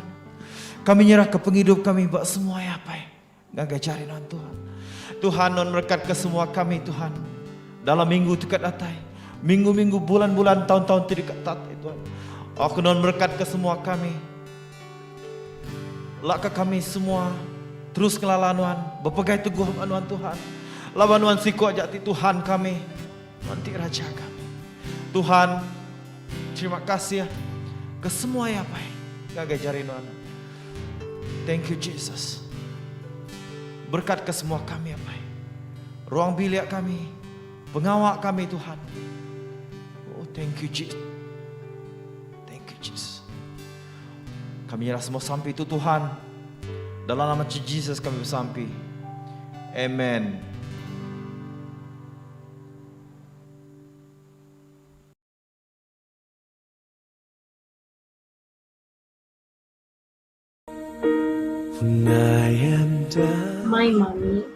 Kami nyerah ke penghidup kami bak semua apa yang ngajari Tuhan. Tuhan non berkat ke semua kami Tuhan. Dalam minggu dekat datang, minggu-minggu, bulan-bulan, tahun-tahun terdekat Tuhan. Aku non berkat ke semua kami. Lak ke kami semua terus kelalan Tuhan, berpegai teguh anuan Tuhan. Lawan Tuhan siku ajak Tuhan kami, nanti Raja kami. Tuhan, terima kasih ya ke semua ya Pak, ngajarin Tuhan. Thank you Jesus. Berkat ke semua kami ya Pak. Ruang bilik kami, pengawal kami Tuhan. Oh thank you Jesus. Thank you Jesus. Kami nyerah semua sampai itu Tuhan. Dalam nama Jesus kami bersampai. Amen. My mommy,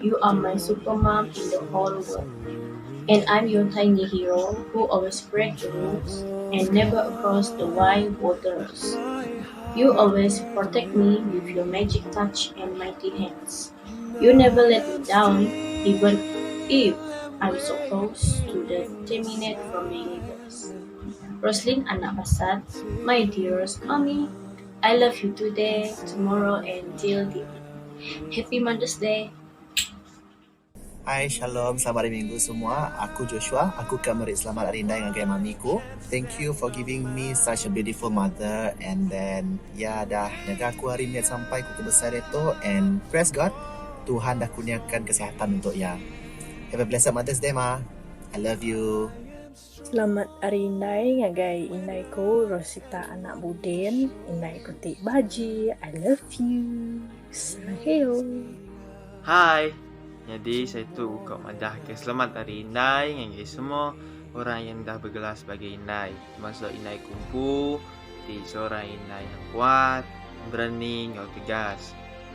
you are my supermom in the whole world. And I'm your tiny hero who always breaks the rules and never cross the wide waters. You always protect me with your magic touch and mighty hands. You never let me down, even if I'm so close to the terminate from my neighbors. Roslyn Anak Basat, my dearest mommy, I love you today, tomorrow, and till the end. Happy Mother's Day. Hai, shalom, selamat hari Minggu semua. Aku Joshua, aku Kamerit Selamat Hari Raya dengan gaya mamiku. Thank you for giving me such a beautiful mother. And then, ya dah jaga aku hari ni sampai aku besar itu. And praise God, Tuhan dah kurniakan kesihatan untuk ya. Have a blessed Mother's Day, Ma. I love you. Selamat Hari Indai ngagai indaiku Rosita Anak Budin, indaiku Tik Baji, I love you. Saheo. Hai, jadi saya tu buka madah ke selamat hari Indai ngagai semua. orang yang dah bergelar sebagai inai. Termasuk inai kumpu, di seorang inai yang kuat, berani, ngau tegas.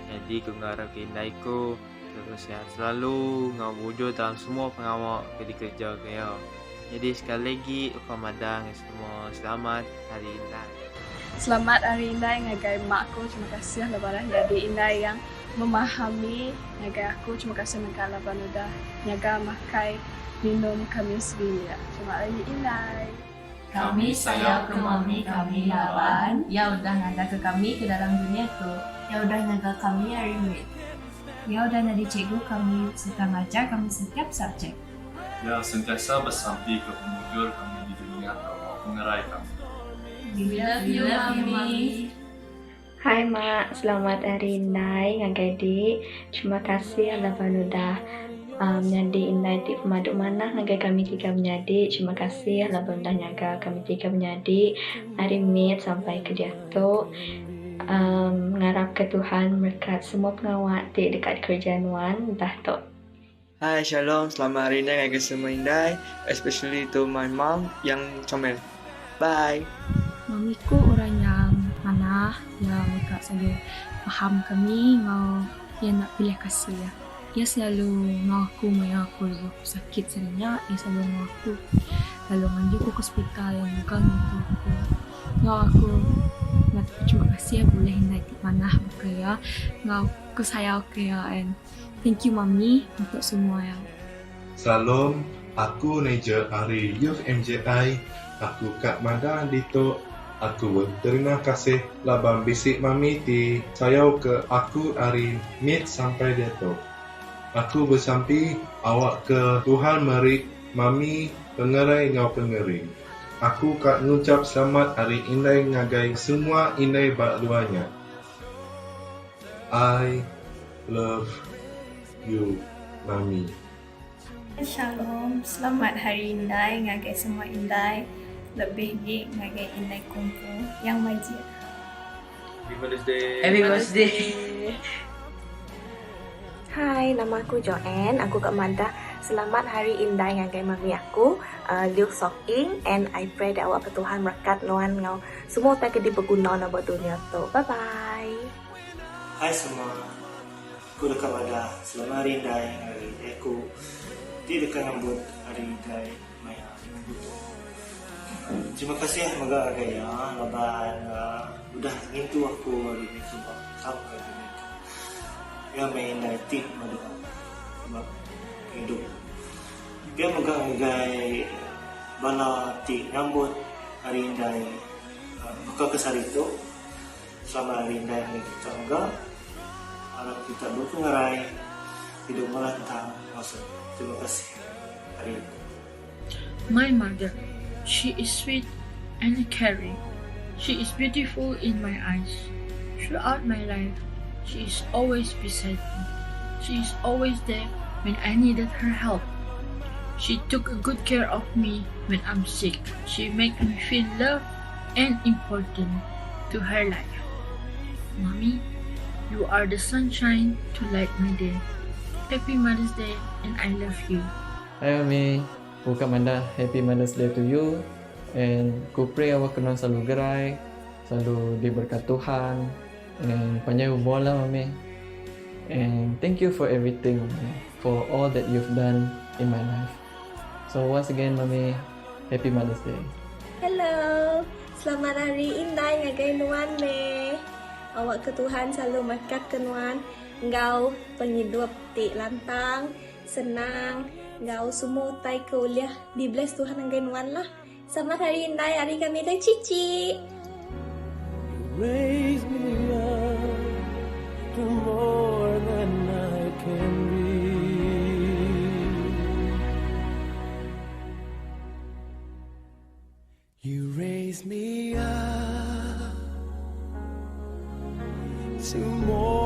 Jadi aku mengharap ke inai ku terus sihat selalu, ngau wujud dalam semua pengawal di kerja kaya. Jadi sekali lagi, aku madang semua selamat Hari Inai. Selamat Hari Inai ngagai makku. Terima kasih lebaran jadi Inai yang memahami ngagai aku. Terima kasih ngagai laban udah nyaga makai minum kami sebilia. Selamat Hari Inai. Kami sayang ke mami kami laban. Ya udah ngaga ke kami ke dalam dunia tu. Ya udah ngaga kami hari ini. Ya udah jadi cikgu kami suka ngajar kami setiap subjek. Yang sentiasa bersampai ke pemujur kami di dunia atau pengerai kami. We love you, Mami. Hai Mak, selamat Hari Inai ngagai di. Terima kasih Alaban udah menjadi Inai di pemaduk mana ngagai kami tiga menjadi. Terima kasih Alaban udah nyaga kami tiga menjadi hari Mid sampai ke Diatuk. Mengharap ke Tuhan berkat semua pengawal di dekat kerjaan Wan dah tok. Hai, Shalom. Selamat Hari Inai ngagai semua Inai, especially to my mom yang comel. Bye. Mamiku orang yang mana yang mereka selalu faham kami mau yang nak pilih kasih ya. Dia selalu mau aku maya aku aku sakit sebenarnya dia selalu mau aku lalu mandi aku ke hospital yang bukan itu aku mau aku nak terima kasih ya boleh naik di mana berkaya mau aku sayang kaya and thank you Mami untuk semua yang Salam, aku Neja Ari Youth MJI. Aku Kak Mada Dito. Aku berterima kasih laban bisik mami ti sayau ke aku hari Mid sampai Dato. Aku bersampi awak ke Tuhan merik mami pengerai ngau pengering. Aku kak ngucap selamat Hari Inai ngagai semua Inai bakluanya. I love you, Mami. Shalom, selamat Hari Inai ngagai semua Inai. Lebih di ngagai Inai kumpu yang majid. Happy Mother's Day. Happy birthday. Hai, nama aku Joanne. Aku Kak Manda. Selamat Hari Indah ngagai mami aku, Liu Sok Ing, and I pray that awak Tuhan berkat nuan ngau semua tak kedi berguna na buat dunia tu. Bye bye. Hai semua. Aku Kak Manda. Selamat Hari Indah ngagai aku. Di dekat ngambut Hari Indah maya. Terima kasih moga agaya laban udah ngintu aku hari ini sebab sampai ini yang main tip madu sebab hidup dia moga agai bala ti nyambut Hari Indah buka kesari itu selama Hari Indah yang kita enggak harap kita berpengarai hidup melantang maksud. Terima kasih hari ini. My mother. She is sweet and caring. She is beautiful in my eyes. Throughout my life, she is always beside me. She is always there when I needed her help. She took good care of me when I'm sick. She made me feel loved and important to her life. Mommy, you are the sunshine to light my day. Happy Mother's Day and I love you. Hai Mami. Kak Manda, Happy Mother's Day to you. And ku pray awak kena selalu gerai, selalu diberkat Tuhan. And panjang umur lah Mami. And thank you for everything, Mami, for all that you've done in my life. So once again Mami, Happy Mother's Day. Hello, selamat Hari Indah ngagai nuan me. Awak ke Tuhan selalu makat ke nuan. Engkau penghidup ti lantang, senang. Engkau semua utai ke uliah di bless Tuhan ngagai nuan lah. Selamat Hari Indah, hari kami dah cici. Raise me up to more than I can be. You raise me up to more